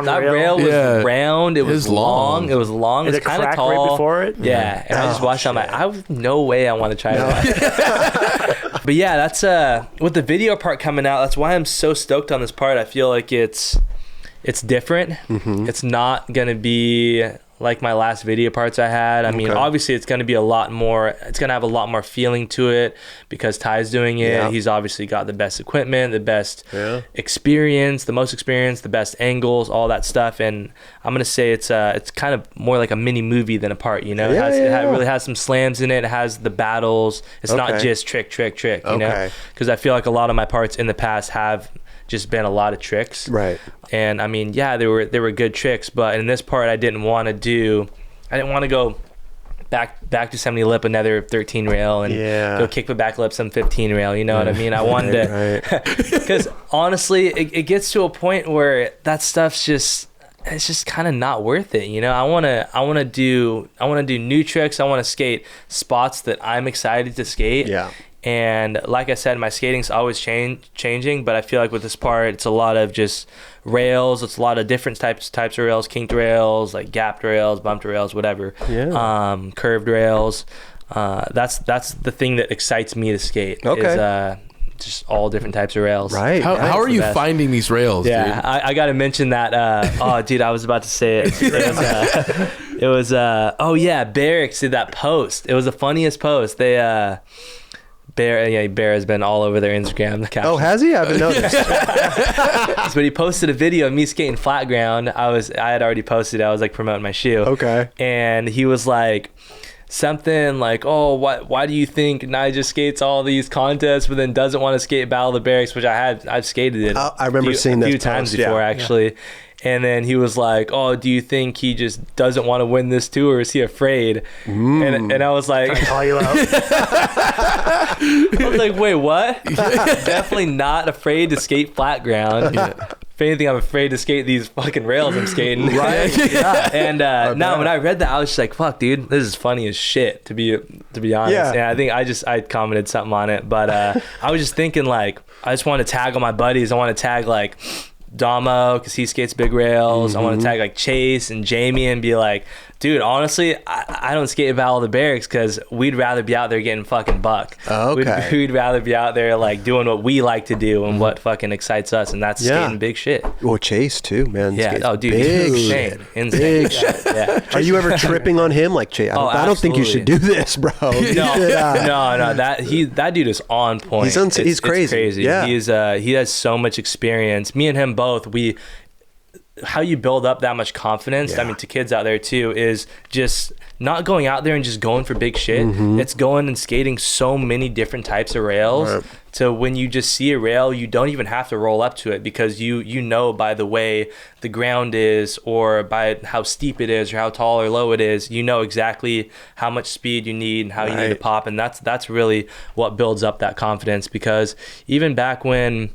That rail was round. It was long. It was long. It's kind of tall. Right before it. Yeah. And I just watched it. I'm like, I have no way I want to try that. But yeah, that's with the video part coming out. That's why I'm so stoked on this part. I feel like it's different. It's not gonna be like my last video parts I had. I mean, obviously it's gonna be a lot more. It's gonna have a lot more feeling to it because Ty's doing it. Yeah. He's obviously got the best equipment, the best experience, the most experience, the best angles, all that stuff. And I'm gonna say it's kind of more like a mini movie than a part. You know, it really has some slams in it. It has the battles. It's not just trick. You know, because I feel like a lot of my parts in the past have just been a lot of tricks, right? And I mean, they were good tricks, but in this part I didn't want to go back to 70 lip another 13 rail and go kick the back lip some 15 rail, you know what I mean? I wanted to, because honestly it gets to a point where that stuff's just kind of not worth it, you know. I want to do new tricks. I want to skate spots that I'm excited to skate. And like I said, my skating's always changing, but I feel like with this part, it's a lot of just rails. It's a lot of different types of rails, kinked rails, like gapped rails, bumped rails, whatever. Curved rails. That's the thing that excites me to skate. Is just all different types of rails. Right. How are you finding these rails? Yeah, dude? I got to mention that. Dude, I was about to say it. It was Barracks did that post. It was the funniest post. They Bear has been all over their Instagram. Oh, has he? I haven't noticed. But he posted a video of me skating flat ground. I had already posted it. I was like promoting my shoe. Okay. And he was like something like, "Oh, why do you think Nyjah skates all these contests, but then doesn't want to skate Battle of the Barracks?" Which I've skated it. I remember seeing that a few times before, actually. And then he was like, "Oh, do you think he just doesn't want to win this too, or is he afraid?" And I was like, "Can I call you out?" I was like, "Wait, what?" Definitely not afraid to skate flat ground. If anything, I'm afraid to skate these fucking rails I'm skating. Right? And when I read that, I was just like, "Fuck, dude, this is funny as shit." To be honest, and I think I commented something on it, but I was just thinking like, I just want to tag all my buddies. I want to tag like Damo because he skates big rails. I want to tag like Chase and Jamie and be like, dude, honestly, I don't skate Battle of the Barracks because we'd rather be out there getting fucking buck. We'd rather be out there like doing what we like to do and what fucking excites us, and that's skating big shit. Well, Chase too, man. Oh, dude, big shit. Insane. Shit. Are you ever tripping on him like Chase? I don't think you should do this, bro. No. That dude is on point. He's crazy. It's crazy. Yeah. He has so much experience. Me and him both. How you build up that much confidence, I mean, to kids out there too, is just not going out there and just going for big shit. It's going and skating so many different types of rails to when you just see a rail, you don't even have to roll up to it because you know by the way the ground is or by how steep it is or how tall or low it is, you know exactly how much speed you need and how you need to pop, and that's really what builds up that confidence. Because even back when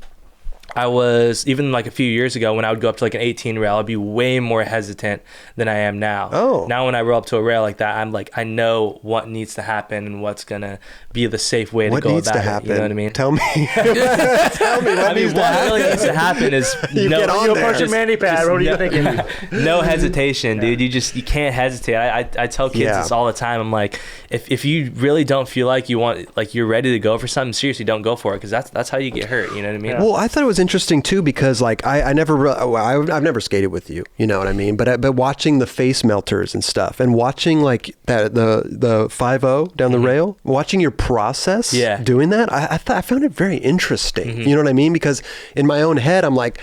I was, even like a few years ago when I would go up to like an 18 rail, I'd be way more hesitant than I am now. Now when I roll up to a rail like that, I'm like, I know what needs to happen and what's going to be the safe way to go about it. You know what I mean? Tell me. Tell me what really needs to happen is you punch your mani pad. What are you thinking? No hesitation, dude. You can't hesitate. I tell kids this all the time. I'm like, if you really don't feel like you're ready to go for something, seriously, don't go for it, because that's how you get hurt. You know what I mean? Well, I thought it was interesting too, because like I've never skated with you, you know what I mean? But watching the face melters and stuff, and watching like that the 5-0 down the rail, watching your process doing that, I found it very interesting. You know what I mean? Because in my own head, I'm like,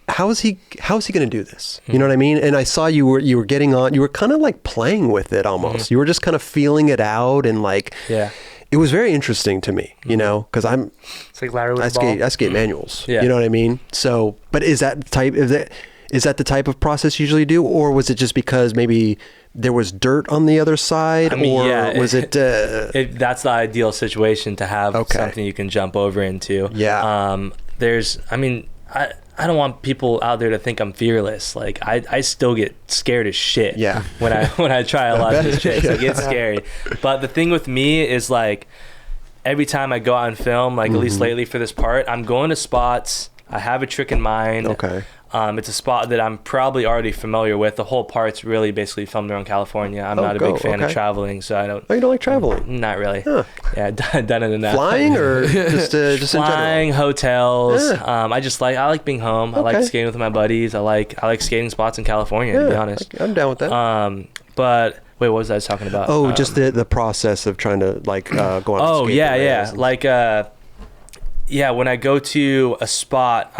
how is he going to do this? You know what I mean? And I saw you were getting on, you were kind of like playing with it almost. You were just kind of feeling it out, and like, it was very interesting to me, you know, because it's like Larry with I skate manuals. You know what I mean? So, but is that the type of process you usually do, or was it just because maybe there was dirt on the other side, was it? That's the ideal situation to have something you can jump over into. I don't want people out there to think I'm fearless. Like I still get scared as shit. When I try a lot of these tricks, I get scary. But the thing with me is like, every time I go out and film, like at least lately for this part, I'm going to spots. I have a trick in mind. It's a spot that I'm probably already familiar with. The whole part's really basically filmed around California. I'm not a big fan of traveling, so I don't. Oh, you don't like traveling? Not really. Yeah, done it enough. Flying or just flying, in general? hotels. I like being home. I like skating with my buddies. I like skating spots in California, to be honest. I'm down with that. But wait, what was I talking about? Oh, just the process of trying to like go on. Oh yeah. Like when I go to a spot,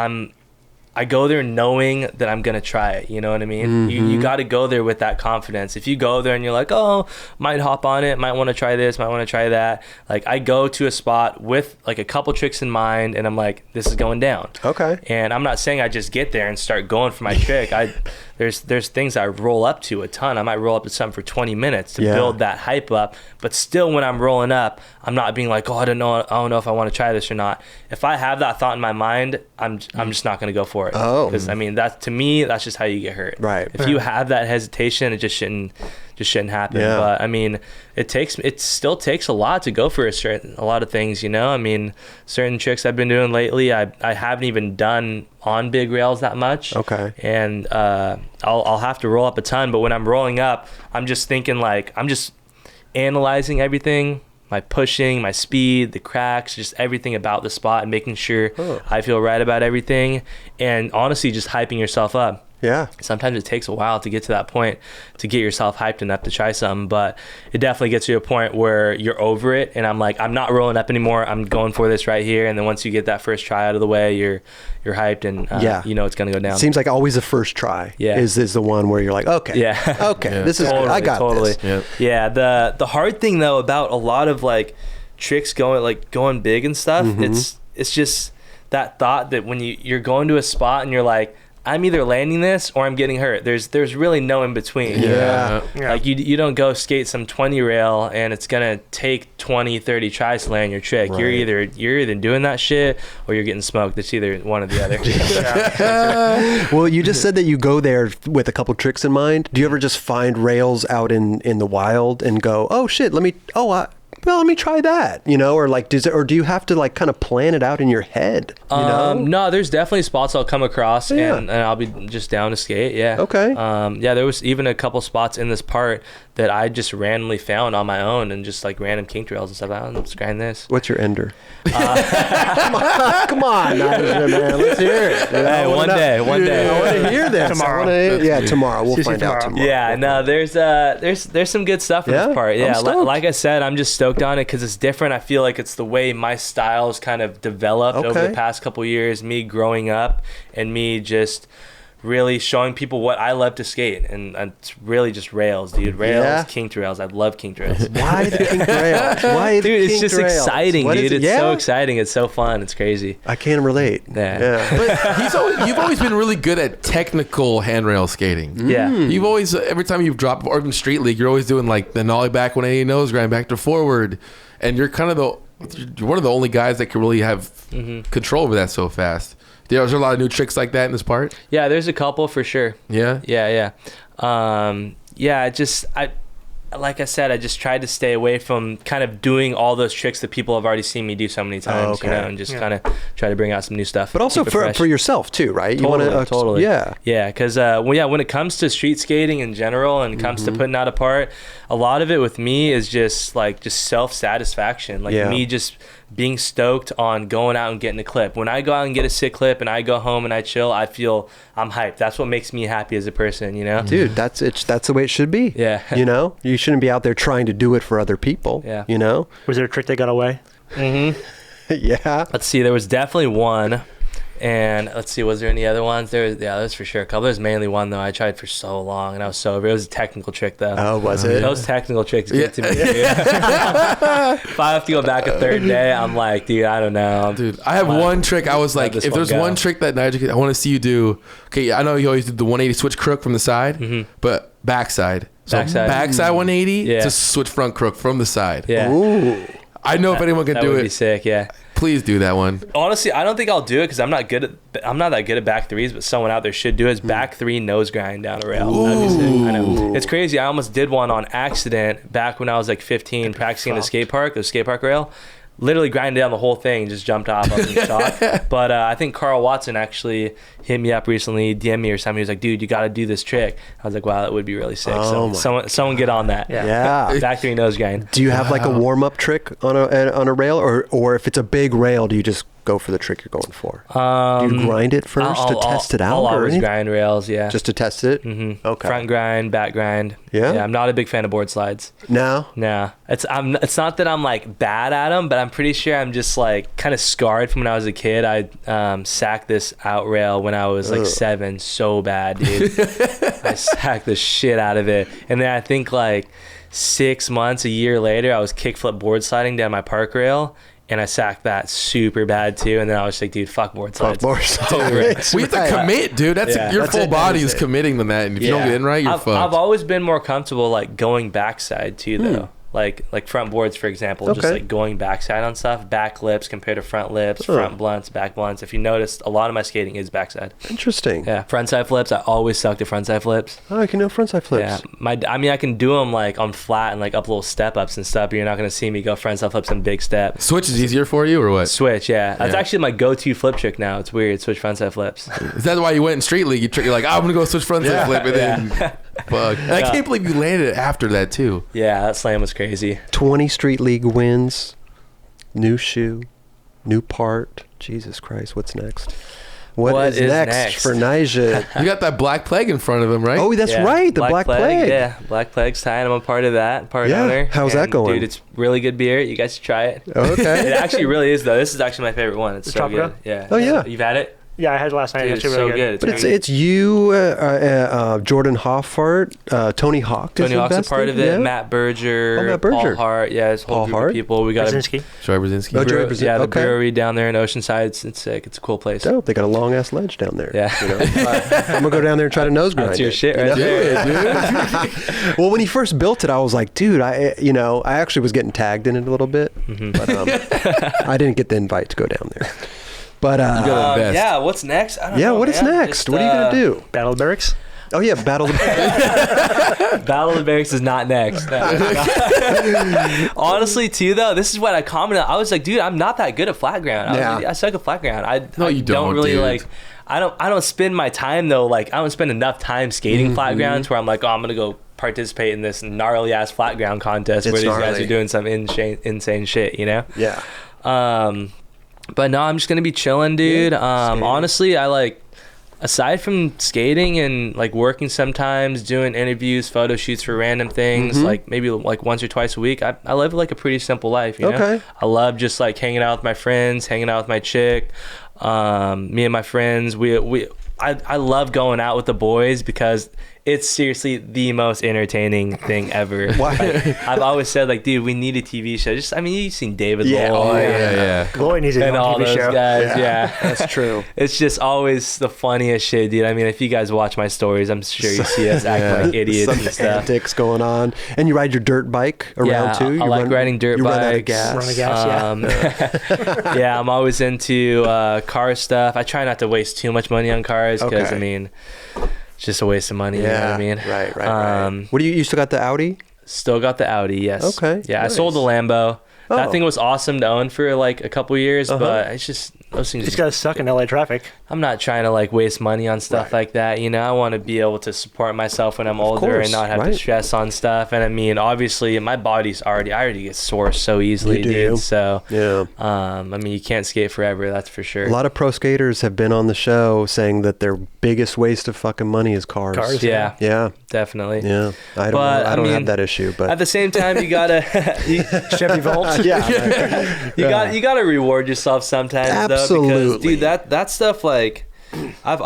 I go there knowing that I'm going to try it. You know what I mean? You got to go there with that confidence. If you go there and you're like, oh, might hop on it, might want to try this, might want to try that. Like, I go to a spot with like a couple tricks in mind, and I'm like, this is going down. And I'm not saying I just get there and start going for my trick. There's things I roll up to a ton. I might roll up to something for 20 minutes to build that hype up. But still, when I'm rolling up, I'm not being like, oh, I don't know if I want to try this or not. If I have that thought in my mind, I'm just not going to go for it. Because I mean, to me, that's just how you get hurt. If you have that hesitation, it just shouldn't happen. But I mean, it still takes a lot to go for a lot of things, you know. I mean, certain tricks I've been doing lately, I haven't even done on big rails that much. And I'll have to roll up a ton, but when I'm rolling up, I'm just thinking like, I'm just analyzing everything, my pushing, my speed, the cracks, just everything about the spot, and making sure I feel right about everything, and honestly just hyping yourself up. Sometimes it takes a while to get to that point to get yourself hyped enough to try something, but it definitely gets to a point where you're over it, and I'm like, I'm not rolling up anymore, I'm going for this right here. And then once you get that first try out of the way, you're hyped, and you know it's gonna go down. Seems like always the first try is the one where you're like, this is good. I got this. The hard thing though about a lot of like tricks going big and stuff, it's just that thought that when you're going to a spot and you're like, I'm either landing this or I'm getting hurt. There's really no in between. Like you don't go skate some 20 rail and it's gonna take 20-30 tries to land your trick. You're either doing that shit or you're getting smoked. It's either one or the other. Well, you just said that you go there with a couple tricks in mind. Do you ever just find rails out in the wild and go, oh shit, let me try that, you know, or like, do you have to like kind of plan it out in your head? You know? No, there's definitely spots I'll come across and I'll be just down to skate. There was even a couple spots in this part that I just randomly found on my own, and just like random kink trails and stuff. Let's grind this. What's your ender? Come on, man. Let's hear it. Hey, one day. I want to hear this. Tomorrow. Tomorrow. We'll find out tomorrow. Yeah, no, there's some good stuff in this part. Yeah, like I said, I'm just stoked on it because it's different. I feel like it's the way my style's kind of developed over the past couple years, me growing up and me just really showing people what I love to skate, and it's really just rails, dude. Rails, kinked rails. I love kinked rails. Why the kinked rails? Why, dude? It's just exciting, dude. It's so exciting. It's so fun. It's crazy. I can't relate. But you've always been really good at technical handrail skating. You've always, every time you've dropped, or even street league, you're always doing like the nollie back 180 nose grind back to forward, and you're kind of you're one of the only guys that can really have control over that so fast. There's a lot of new tricks like that in this part. Yeah, there's a couple for sure. Yeah. Like I said, I just tried to stay away from kind of doing all those tricks that people have already seen me do so many times, and just kind of try to bring out some new stuff. But also for yourself too, right? Totally. Yeah. Yeah, because when it comes to street skating in general and it comes to putting out a part, a lot of it with me is just self-satisfaction. Like me just being stoked on going out and getting a clip. When I go out and get a sick clip and I go home and I chill, I feel I'm hyped. That's what makes me happy as a person, Dude, that's the way it should be. Yeah. You shouldn't be out there trying to do it for other people. Yeah. Was there a trick that got away? Yeah. Let's see. There was definitely one. And let's see, was there any other ones? There's for sure a couple. There's mainly one, though. I tried for so long, and I was sober. It was a technical trick, though. Oh, was it? Those technical tricks get to me, dude. If I have to go back a third day, I'm like, dude, I don't know. Dude, I have one trick. I was like, if there's one trick that Nyjah, I want to see you do. Okay, I know you always did the 180 switch crook from the side, but backside. So backside 180 to switch front crook from the side. Yeah. Ooh. I know if anyone can do it. That would be sick, yeah. Please do that one. Honestly, I don't think I'll do it because I'm not that good at back threes, but someone out there should do it. Is back three nose grind down a rail. That'd be sick. I know. It's crazy. I almost did one on accident back when I was like 15 practicing in the skate park rail. Literally grinded down the whole thing, just jumped off in shock. But I think Carl Watson actually hit me up recently, DM me or something. He was like, dude, you got to do this trick. I was like, wow, that would be really sick. Someone get on that. Yeah. Back three nose grind. Do you have like a warm-up trick on a rail? Or if it's a big rail, do you just go for the trick you're going for? Do you grind it first to test it out? I'll always grind rails, yeah. Just to test it? Mm-hmm. Okay. Front grind, back grind. Yeah? I'm not a big fan of board slides. No? No. It's not that I'm like bad at them, but I'm pretty sure I'm just like kind of scarred from when I was a kid. I sacked this out rail when I was like 7 so bad, dude. I sacked the shit out of it. And then I think like 6 months, a year later, I was kickflip board sliding down my park rail. And I sacked that super bad too. And then I was like, dude, fuck board slides. Fuck board slides. We have to commit, dude. Your full body is committing to that. And if you don't get in right, you're fucked. I've always been more comfortable like going backside too, though. Like front boards, for example, just like going backside on stuff. Back lips compared to front lips, front blunts, back blunts. If you noticed, a lot of my skating is backside. Interesting. Yeah, front side flips. I always sucked at front side flips. Oh, I can do front side flips. Yeah, I can do them like on flat and like up little step ups and stuff. But you're not gonna see me go front side flips and big step. Switch is easier for you, or what? Switch, yeah. That's actually my go-to flip trick now. It's weird. Switch front side flips. Is that why you went in street league? You're like, I'm gonna go switch front side flip, and then. Fuck. And I can't believe you landed it after that too. Yeah, that slam was crazy. 20 street league wins, new shoe, new part. Jesus Christ, what's next? What is next for Nyjah? You got that Black Plague in front of him, right? Oh, that's right, the Black Plague. Yeah, Black Plague's tied. I'm a part of that, owner. How's that going? Dude, it's really good beer. You guys should try it. Okay. It actually really is, though. This is actually my favorite one. It's so good. Yeah. Oh, yeah. You've had it? Yeah, I had it last night. Dude, it's really so good. But it's you, Jordan Hoffart, Tony Hawk. Tony Hawk's a part of it. Yeah. Matt Berger, Paul Hart. Yeah, it's a whole group of people. We got Brzezinski. Troy Brzezinski. The brewery down there in Oceanside. It's sick. It's a cool place. Dope. They got a long ass ledge down there. Yeah. I'm gonna go down there and try to nose grind. That's your shit right there, dude. Well, when he first built it, I was like, dude, I actually was getting tagged in it a little bit, but I didn't get the invite to go down there. But yeah, what's next? I don't know, what is next? What are you gonna do? Battle of the Barracks? Oh yeah, Battle of the Barracks. Battle of the Barracks is not next. Honestly, too, though, this is what I commented. I was like, dude, I'm not that good at flat ground. I suck at flat ground. I don't really dude. Like. I don't spend my time though. Like I don't spend enough time skating flat grounds where I'm like, oh, I'm gonna go participate in this gnarly ass flat ground contest where these guys are doing some insane shit. Yeah. But no, I'm just gonna be chilling, dude. Honestly, I like, aside from skating and like working sometimes, doing interviews, photo shoots for random things, like maybe like once or twice a week, I live like a pretty simple life, you know? I love just like hanging out with my friends, hanging out with my chick. Me and my friends, I love going out with the boys because It's seriously the most entertaining thing ever. Why? Like, I've always said, like, dude, we need a TV show. Just, I mean, you've seen David Lowell. Yeah. Lloyd needs a and all TV those show. guys. Yeah, that's true. It's just always the funniest shit, dude. I mean, if you guys watch my stories, I'm sure you see us acting like idiots and stuff. Antics going on, and you ride your dirt bike around too. I like riding dirt bikes. Run out of gas. Run out of gas, yeah, I'm always into car stuff. I try not to waste too much money on cars because I mean, it's just a waste of money. You know what I mean? Right. What do you still got the Audi? Still got the Audi, yes. Okay. Yeah, nice. I sold the Lambo. That thing was awesome to own for like a couple years, but it's just those things. It's gotta suck in LA traffic. I'm not trying to like waste money on stuff like that. You know, I want to be able to support myself when I'm older and not have to stress on stuff. And I mean, obviously, my body's I already get sore so easily, dude. So I mean, you can't skate forever, that's for sure. A lot of pro skaters have been on the show saying that their biggest waste of fucking money is cars. Yeah, definitely. Yeah, I don't have that issue, but at the same time, you gotta Chevy Volt. You gotta reward yourself sometimes. Absolutely. Though, because, dude, that stuff, like, I'm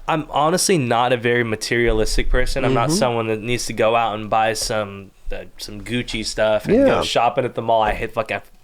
honestly not a very materialistic person. I'm not someone that needs to go out and buy some Gucci stuff and go shopping at the mall. I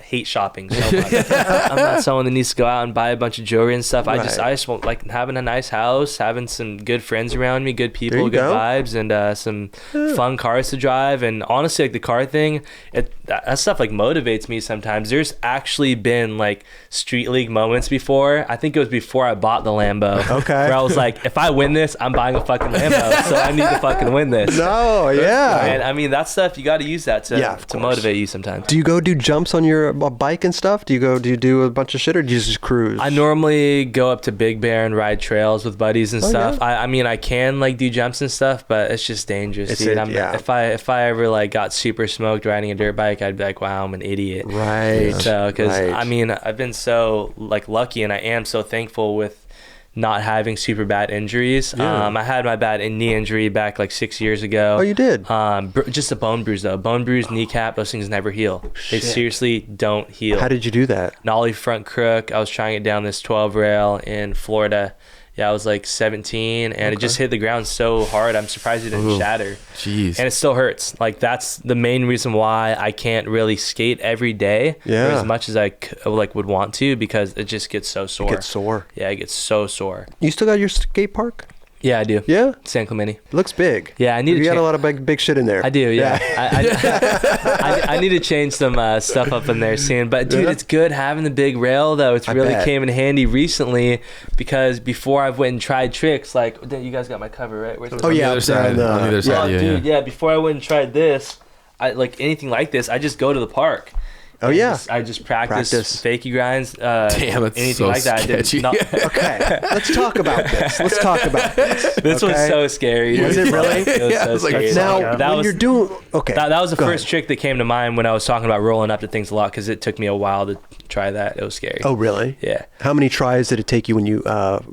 hate shopping so much. I'm not someone that needs to go out and buy a bunch of jewelry and stuff. I just want, like, having a nice house, having some good friends around me, good people, good vibes, and some fun cars to drive. And honestly, like, the car thing, that stuff like motivates me sometimes. There's actually been like street league moments before. I think it was before I bought the Lambo. Where I was like, if I win this, I'm buying a fucking Lambo. So I need to fucking win this. And I mean, that stuff, you got to use that to motivate you sometimes. Do you go do jumps on your bike and stuff? Do you do a bunch of shit, or do you just cruise? I normally go up to Big Bear and ride trails with buddies and stuff. I mean, I can like do jumps and stuff, but it's just dangerous. If I ever like got super smoked riding a dirt bike, I'd be like, wow, I'm an idiot. So because I mean, I've been so like lucky, and I am so thankful with not having super bad injuries. I had my bad knee injury back like 6 years ago. Oh, you did? Just a bone bruise though. Bone bruise, kneecap, those things never heal. They seriously don't heal. How did you do that? Nollie front crook. I was trying it down this 12 rail in Florida. Yeah, I was like 17, and it just hit the ground so hard. I'm surprised it didn't shatter. Jeez. And it still hurts. Like, that's the main reason why I can't really skate every day as much as I would want to, because it just gets so sore. It gets sore. Yeah, it gets so sore. You still got your skate park? Yeah, I do. Yeah? San Clemente. It looks big. Yeah, I need to You got a lot of big shit in there. I do, yeah. I need to change some stuff up in there soon. But, dude, it's good having the big rail, though. It's really came in handy recently, because before I went and tried tricks, like, you guys got my cover, right? Where's on the other side. On the other side, yeah. Before I went and tried this, like anything like this, I just go to the park. Oh, yeah. I just practice fakie grinds. Damn, it's anything so like that. sketchy. Okay, let's talk about this. This was so scary. Was it really? It was so scary. Now, you're doing... Okay. That was the first trick that came to mind when I was talking about rolling up to things a lot, because it took me a while to try that. It was scary. Oh, really? Yeah. How many tries did it take you when you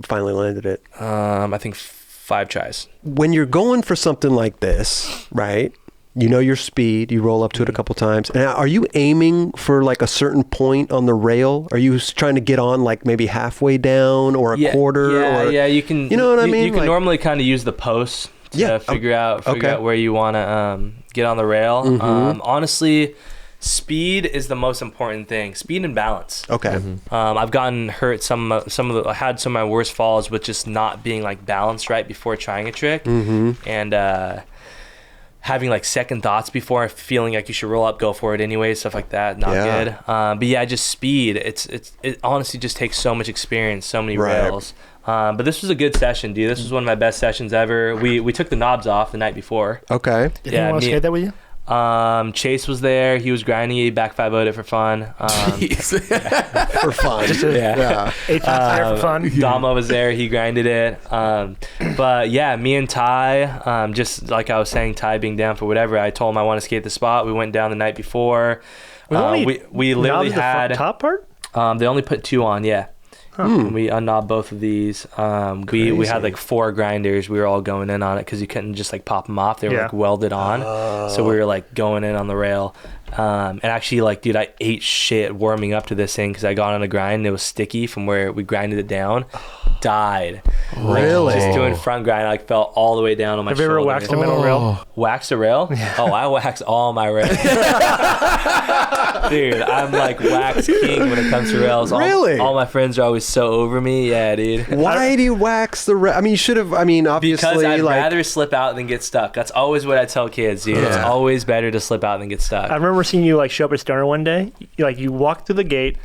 finally landed it? I think 5 tries. When you're going for something like this, right... You know your speed. You roll up to it a couple times. And are you aiming for like a certain point on the rail? Are you trying to get on like maybe halfway down or a quarter? Yeah. You can. You know what I mean? You can normally kind of use the posts to figure out where you want to get on the rail. Honestly, speed is the most important thing. Speed and balance. Okay. I've gotten hurt. I had some of my worst falls with just not being like balanced right before trying a trick, and having like second thoughts before, feeling like you should roll up, go for it anyway, stuff like that. Not good. But yeah, just speed. It honestly just takes so much experience, so many rails. But this was a good session, dude. This was one of my best sessions ever. We took the knobs off the night before. Okay. Did anyone want to skate that with you? Chase was there. He was grinding. He back 5-0'd it for fun. For fun. 8 times there for fun. Dama was there. He grinded it. But yeah, me and Ty, just like I was saying, Ty being down for whatever, I told him I want to skate the spot. We went down the night before. We literally had the top part. They only put 2 on. Yeah. We unknobbed both of these. We had like 4 grinders. We were all going in on it because you couldn't just like pop them off. They were like welded on. So we were like going in on the rail. And actually, like, dude, I ate shit warming up to this thing because I got on a grind and it was sticky from where we grinded it down. Died. Really? Just doing front grind, I like fell all the way down on my shoulder. Have you ever waxed a metal rail? Waxed a rail? Yeah. Oh, I wax all my rails. Dude, I'm like wax king when it comes to rails. Really? All my friends are always so over me. Yeah, dude. Why do you wax the rail? I mean, you should have, obviously. Because I'd rather slip out than get stuck. That's always what I tell kids, dude. It's always better to slip out than get stuck. I remember seeing you like show up at Stoner one day. You walked through the gate,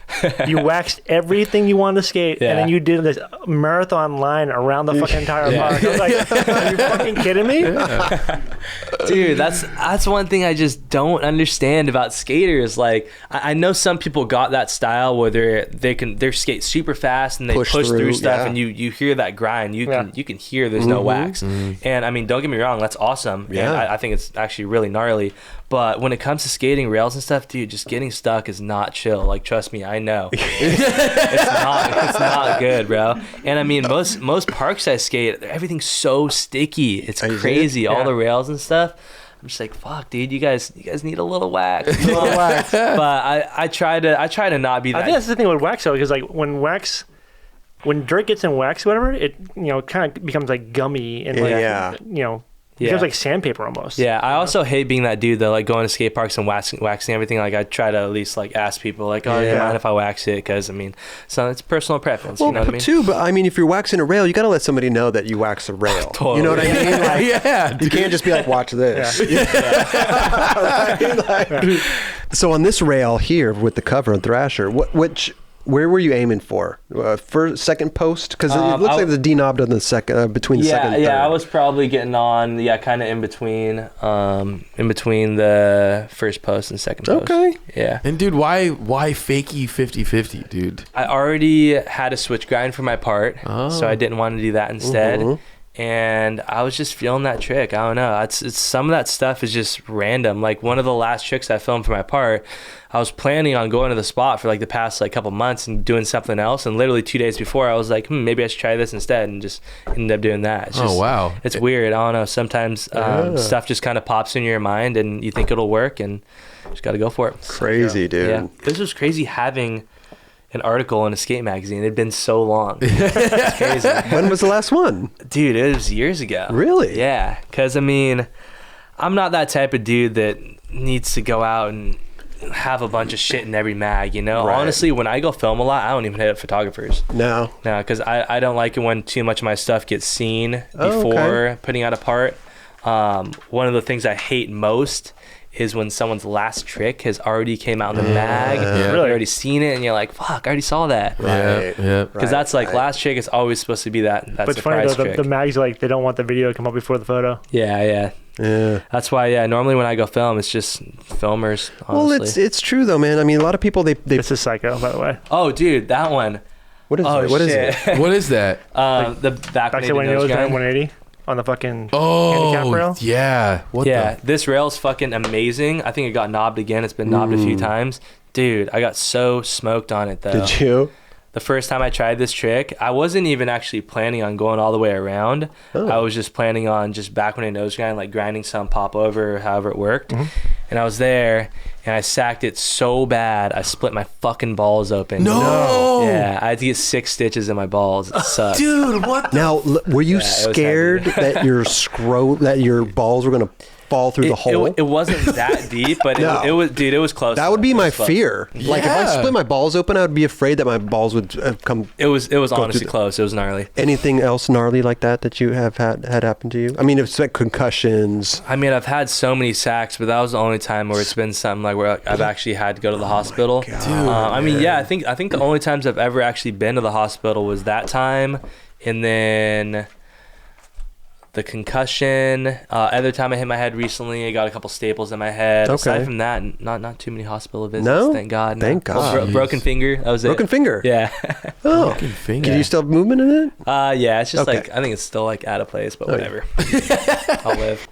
you waxed everything you wanted to skate, and then you did this marathon line around the fucking entire park. I was like, are you fucking kidding me? Dude, that's one thing I just don't understand about skaters. Like, I know some people got that style where they skate super fast and they push through stuff, and you hear that grind. You can hear there's no wax. And I mean, don't get me wrong, that's awesome. And I think it's actually really gnarly. But when it comes to skating rails and stuff, dude, just getting stuck is not chill. Like, trust me, I know. It's not good, bro. And I mean, most parks I skate, everything's so sticky. It's crazy. All the rails and stuff. I'm just like, fuck, dude, you guys need a little wax. But I try to not be that. I think that's the thing with wax though, because like when dirt gets in wax or whatever, it kind of becomes like gummy and like it feels like sandpaper almost. Yeah, I also hate being that dude that like going to skate parks and waxing everything. Like I try to at least like ask people like, oh, do you mind if I wax it? Because I mean, so it's personal preference. Well, you know what I mean? Too, but I mean, if you're waxing a rail, you got to let somebody know that you wax a rail. Totally. You know what I mean? Like, you can't just be like, watch this. So on this rail here with the cover on Thrasher, where were you aiming for? First, second post? Because it looks like the D-knob on the second, between the second and third. Yeah, I was probably getting on, kind of in between the first post and second post. Okay. Yeah. And dude, why fakey 50-50, dude? I already had a switch grind for my part, so I didn't want to do that instead. And I was just feeling that trick. I don't know. It's some of that stuff is just random. Like one of the last tricks I filmed for my part, I was planning on going to the spot for like the past like couple months and doing something else. And literally 2 days before, I was like, maybe I should try this instead, and just ended up doing that. It's just, wow. It's weird. I don't know. Sometimes stuff just kind of pops in your mind and you think it'll work, and you just got to go for it. Crazy, dude. Yeah. This was crazy having an article in a skate magazine. It'd been so long. It's crazy. When was the last one? Dude, it was years ago. Really? Yeah. Because, I mean, I'm not that type of dude that needs to go out and have a bunch of shit in every mag, you know? Right. Honestly, when I go film a lot, I don't even hit up photographers. No, because I don't like it when too much of my stuff gets seen before putting out a part. One of the things I hate most is when someone's last trick has already came out in the mag. You've already seen it, and you're like, fuck, I already saw that. Right. Because that's like last trick is always supposed to be that surprise trick. But it's funny though, the mags like they don't want the video to come up before the photo. Yeah. That's why, normally when I go film, it's just filmers, honestly. Well, it's true though, man. I mean, a lot of people, they This is Psycho, by the way. Oh, dude, that one. What is it? What is it? What is that? The back to when nose grind 180 on the fucking handicap rail. Yeah. This rail's fucking amazing. I think it got knobbed again. It's been knobbed a few times. Dude, I got so smoked on it though. Did you? The first time I tried this trick, I wasn't even actually planning on going all the way around. I was just planning on just back when I nose grind, like grinding some pop over, however it worked. And I was there, and I sacked it so bad, I split my fucking balls open. No! Yeah, I had to get 6 stitches in my balls. It sucked. Dude, what? Now, were you scared that your balls were going to fall through the hole? It wasn't that deep, but it was close. That would be my fear. Like if I split my balls open, I would be afraid that my balls would come. It was honestly close. It was gnarly. Anything else gnarly like that you have had happen to you? I mean, it's like concussions. I mean, I've had so many sacks, but that was the only time where it's been something like where I've actually had to go to the hospital. I mean, I think the only times I've ever actually been to the hospital was that time, and then the concussion. Other time I hit my head recently, I got a couple staples in my head. Aside from that, not too many hospital visits. No? Thank God. Thank God. Broken finger. That was it. Broken finger? Yeah. Broken finger. Can you still have movement in it? Yeah, it's just like, I think it's still like out of place, but whatever. I'll live.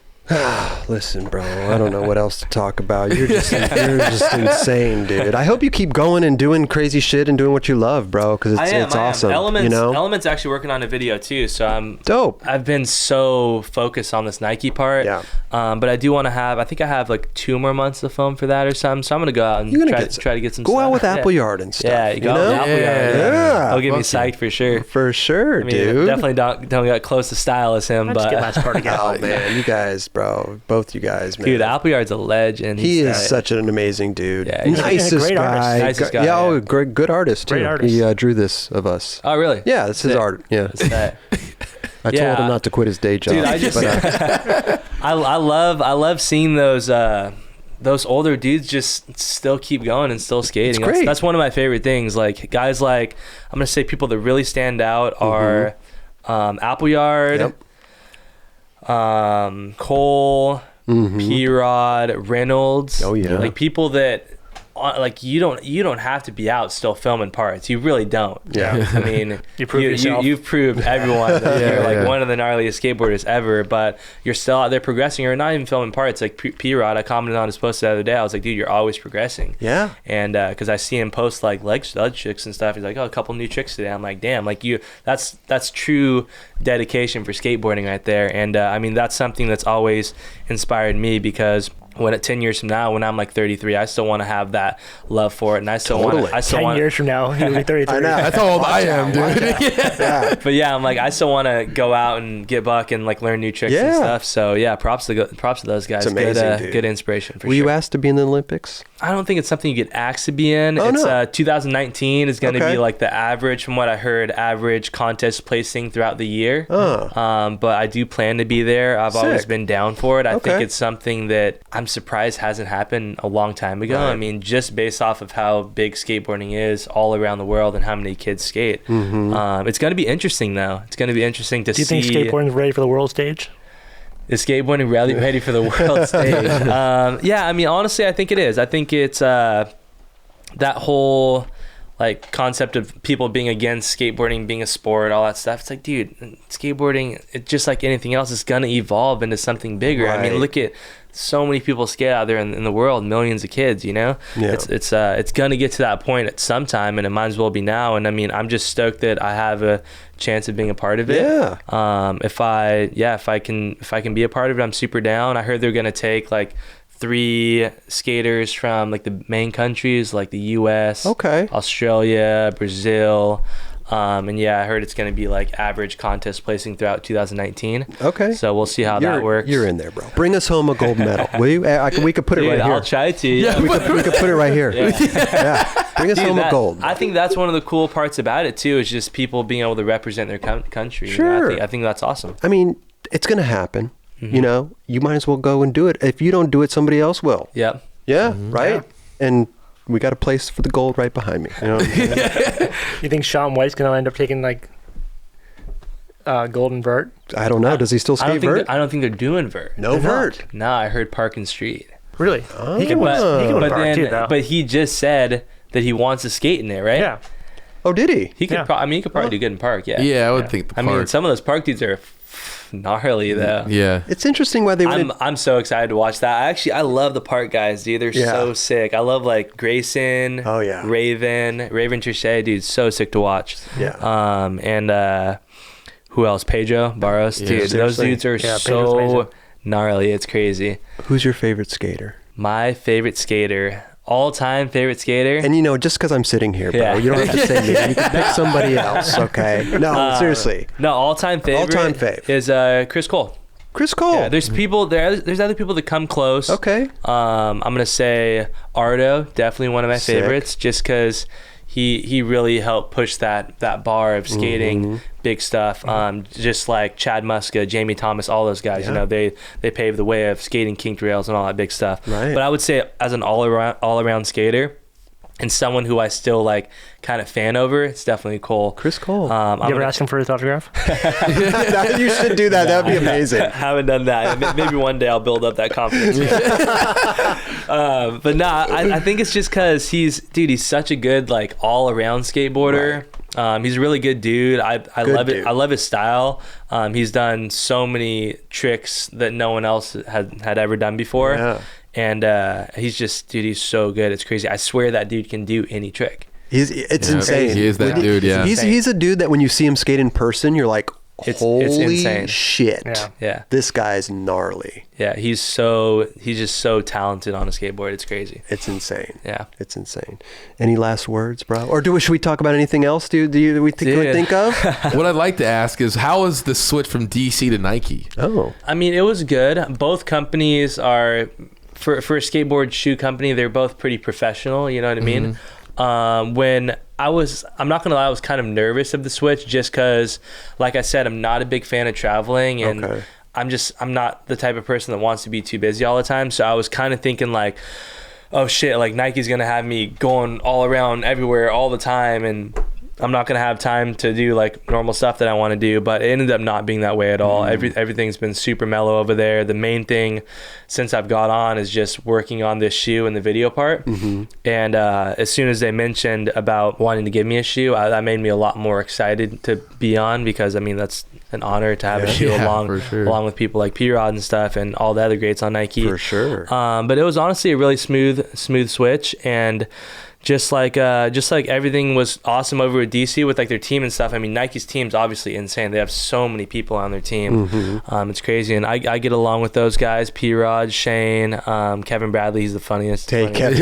Listen, bro, I don't know what else to talk about. You're just insane, dude. I hope you keep going and doing crazy shit and doing what you love, bro, because it's awesome. Element's actually working on a video too, so I'm dope. I've been so focused on this Nike part, but I do want to I think I have like 2 more months to film for that or something, so I'm gonna go out and try to get some go stuff. out with Appleyard and stuff. Yeah, go out with Appleyard. Yeah. It'll get me psyched for sure. For sure, dude. Definitely don't get close to style as him, but get last part again. Oh man, you guys, bro, both you guys, man. Dude, Appleyard's a legend. He is such an amazing dude. Yeah, nicest guy. Nicest guy. Yeah, good artist too. Great artist. He drew this of us. Oh really? Yeah, that's his art. Yeah. I told him not to quit his day job. Dude, I love seeing those older dudes just still keep going and still skating. That's one of my favorite things. Like guys like, I'm gonna say people that really stand out are Appleyard, Cole, P-Rod, Reynolds. Oh yeah. Like people that like you don't have to be out still filming parts. You really don't. Yeah. I mean, you've proved everyone that you're like one of the gnarliest skateboarders ever, but you're still out there progressing. You're not even filming parts. Like P-Rod, I commented on his post the other day. I was like, dude, you're always progressing. Yeah. And because I see him post like leg tricks and stuff. He's like, oh, a couple new tricks today. I'm like, damn, like that's true dedication for skateboarding right there. And I mean, that's something that's always inspired me, because when at 10 years from now, when I'm like 33, I still want to have that love for it, and I still want. 10 years from now, you'll be 33. I know. That's how old I am, dude. Yeah. But yeah, I'm like, I still want to go out and get buck and like learn new tricks and stuff. So yeah, props to those guys. It's amazing, good inspiration for sure. Were you asked to be in the Olympics? I don't think it's something you get asked to be in. Oh, it's 2019 is going to be like the average, from what I heard, average contest placing throughout the year. But I do plan to be there. I've always been down for it. I think it's something that I'm surprised hasn't happened a long time ago. Right. I mean, just based off of how big skateboarding is all around the world and how many kids skate. It's going to be interesting, though. It's going to be interesting to see. Do you think skateboarding is ready for the world stage? Is skateboarding ready for the world stage? Yeah, I mean, honestly, I think it is. I think it's that whole like concept of people being against skateboarding being a sport, all that stuff. It's like, dude, skateboarding, it just like anything else, is gonna evolve into something bigger. Right. I mean, look at so many people skate out there in the world, millions of kids, you know. It's gonna get to that point at some time, and it might as well be now. And I mean, I'm just stoked that I have a chance of being a part of it. If I can be a part of it, I'm super down. I heard they're gonna take like 3 skaters from like the main countries, like the US, Australia, Brazil, and I heard it's going to be like average contest placing throughout 2019. So we'll see how that works. You're in there, bro. Bring us home a gold medal, will you? We could put it right here. I'll try to. Yeah, we could put it right here. Bring us home a gold. I think that's one of the cool parts about it too, is just people being able to represent their country. Sure. You know, I think that's awesome. I mean, it's going to happen. You know, you might as well go and do it. If you don't do it, somebody else will. Yeah. Right? Yeah. And we got a place for the gold right behind me. You know what I'm saying? You think Shaun White's going to end up taking like gold and vert? I don't know. Does he still skate vert? I don't think they're doing vert. No vert? No, I heard park and street. Really? He can but he just said that he wants to skate in it, right? Yeah. Oh, did he? He could. He could probably do good in park. Yeah. Yeah, I would think the park. I mean, some of those park dudes are gnarly though. Yeah. It's interesting why they would. I'm so excited to watch that. I love the park guys, dude. They're so sick. I love like Grayson. Oh yeah. Raven Trichet, dude, so sick to watch. Yeah. And who else? Pedro Barros, dude. Those dudes are so gnarly. It's crazy. Who's your favorite skater? My favorite skater. All-time favorite skater. And you know, just because I'm sitting here, bro, you don't have to say me. You can pick somebody else, okay? No, seriously. No, all-time favorite. All-time fave is Chris Cole. Chris Cole. Yeah, there's people there. There's other people that come close. Okay. I'm gonna say Ardo, definitely one of my favorites, just because he really helped push that bar of skating, big stuff. Just like Chad Muska, Jamie Thomas, all those guys. You know, they paved the way of skating kinked rails and all that big stuff. Right. But I would say as an all around skater, and someone who I still like kind of fan over, it's definitely Cole. Chris Cole. You ever ask him for his autograph? You should do that. That would be amazing. I haven't done that. Maybe one day I'll build up that confidence. But I think it's just because he's such a good like all around skateboarder. He's a really good dude. I love it. I love his style. He's done so many tricks that no one else had ever done before. Yeah. And he's so good. It's crazy. I swear that dude can do any trick. It's insane. He is that dude. Yeah. He's a dude that when you see him skate in person, you're like, holy insane. Shit. Yeah. This guy's gnarly. Yeah, he's just so talented on a skateboard. It's crazy. It's insane. Yeah. It's insane. Any last words, bro? Or should we talk about anything else, dude? Can we think of? What I'd like to ask is, how was the switch from DC to Nike? Oh. I mean, it was good. Both companies are, for a skateboard shoe company, they're both pretty professional, you know what I mean? When I'm not gonna lie, I was kind of nervous of the switch just because, like I said, I'm not a big fan of traveling, and I'm not the type of person that wants to be too busy all the time. So I was kind of thinking like, oh shit, like Nike's gonna have me going all around everywhere all the time, and I'm not gonna have time to do like normal stuff that I want to do. But it ended up not being that way at all. Everything's been super mellow over there. The main thing since I've got on is just working on this shoe and the video part. And as soon as they mentioned about wanting to give me a shoe, that made me a lot more excited to be on, because I mean that's an honor to have a shoe along with people like P-Rod and stuff and all the other greats on Nike. For sure. But it was honestly a really smooth switch, and just like everything was awesome over at DC with like their team and stuff. I mean, Nike's team's obviously insane. They have so many people on their team. It's crazy, and I get along with those guys: P-Rod, Shane, Kevin Bradley. He's the funniest. Kevin.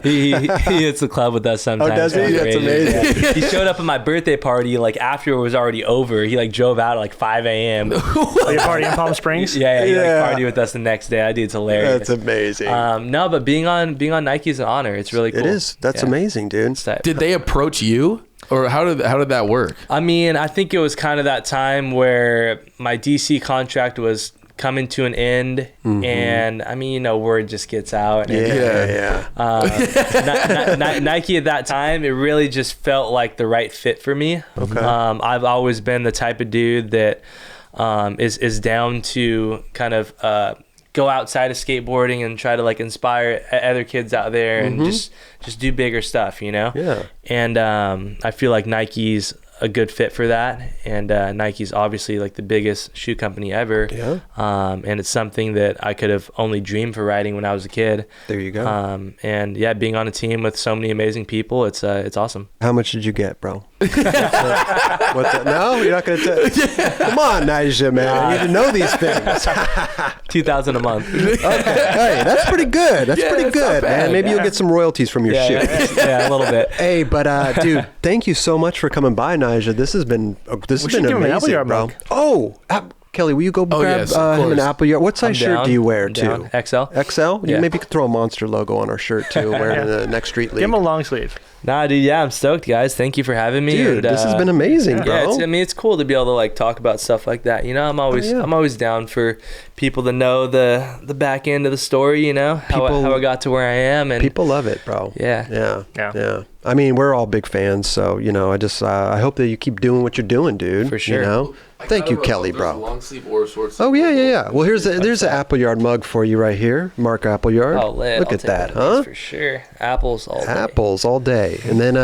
He hits the club with us sometimes. Oh, does he? That's amazing. Yeah. He showed up at my birthday party like after it was already over. He like drove out at like 5 a.m. Your party in Palm Springs? Yeah. He like partied with us the next day. That dude's hilarious. That's amazing. No, but being on Nike's an honor. It's really cool. It is. That's amazing, dude. Did they approach you, or how did that work? I mean, I think it was kind of that time where my DC contract was coming to an end, and I mean, word just gets out. Nike at that time, it really just felt like the right fit for me. Okay. I've always been the type of dude that is down to kind of go outside of skateboarding and try to like inspire other kids out there and just do bigger stuff, Yeah. And I feel like Nike's a good fit for that, and Nike's obviously like the biggest shoe company ever. Yeah. And it's something that I could have only dreamed for riding when I was a kid. There you go. And yeah, being on a team with so many amazing people, it's awesome. How much did you get, bro? No, you're not gonna tell. Come on, Nyjah, man. You need to know these things. $2,000 a month. Okay. Hey, that's pretty good. That's pretty good, man. Maybe you'll get some royalties from your shoe. Yeah, a little bit. Hey, but dude, thank you so much for coming by, Nyjah. This has been amazing, bro. Oh, Kelly, will you go grab him an Appleyard? What size shirt do you wear, too? XL. XL? You maybe could throw a Monster logo on our shirt, too, wearing in the next street league. Give him a long sleeve. Nah, dude, yeah, I'm stoked, guys. Thank you for having me. Dude, this has been amazing, bro. Yeah, it's cool to be able to like talk about stuff like that. I'm always down for people to know the back end of the story. How I got to where I am, and people love it, bro. Yeah. I mean, we're all big fans, so I just I hope that you keep doing what you're doing, dude. For sure. Thank you, Kelly, bro. Long sleeve or short sleeve. Oh yeah. Well, there's an Appleyard mug for you right here, Mark Appleyard. Oh, lit. Look at that, huh? For sure. Apples all day. Apples all day, and then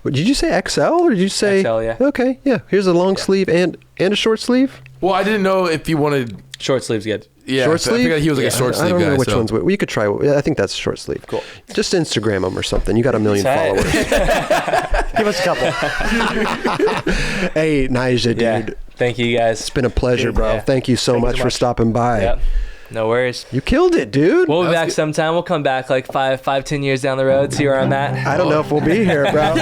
did you say XL or did you say XL? Yeah. Okay, yeah. Here's a long sleeve and a short sleeve. Well, I didn't know if you wanted short sleeves. Good. Yeah, short sleeve. I figured he was like a short sleeve guy. I don't know which ones. You could try. I think that's short sleeve. Cool. Just Instagram them or something. You got 1 million followers. Give us a couple. Hey, Nyjah, dude. Yeah. Thank you, guys. It's been a pleasure, bro. Yeah. Thank you so much for stopping by. Yep. No worries. You killed it, dude. We'll be back sometime. We'll come back like 5-10 years down the road, see where I'm at. I don't know if we'll be here, bro.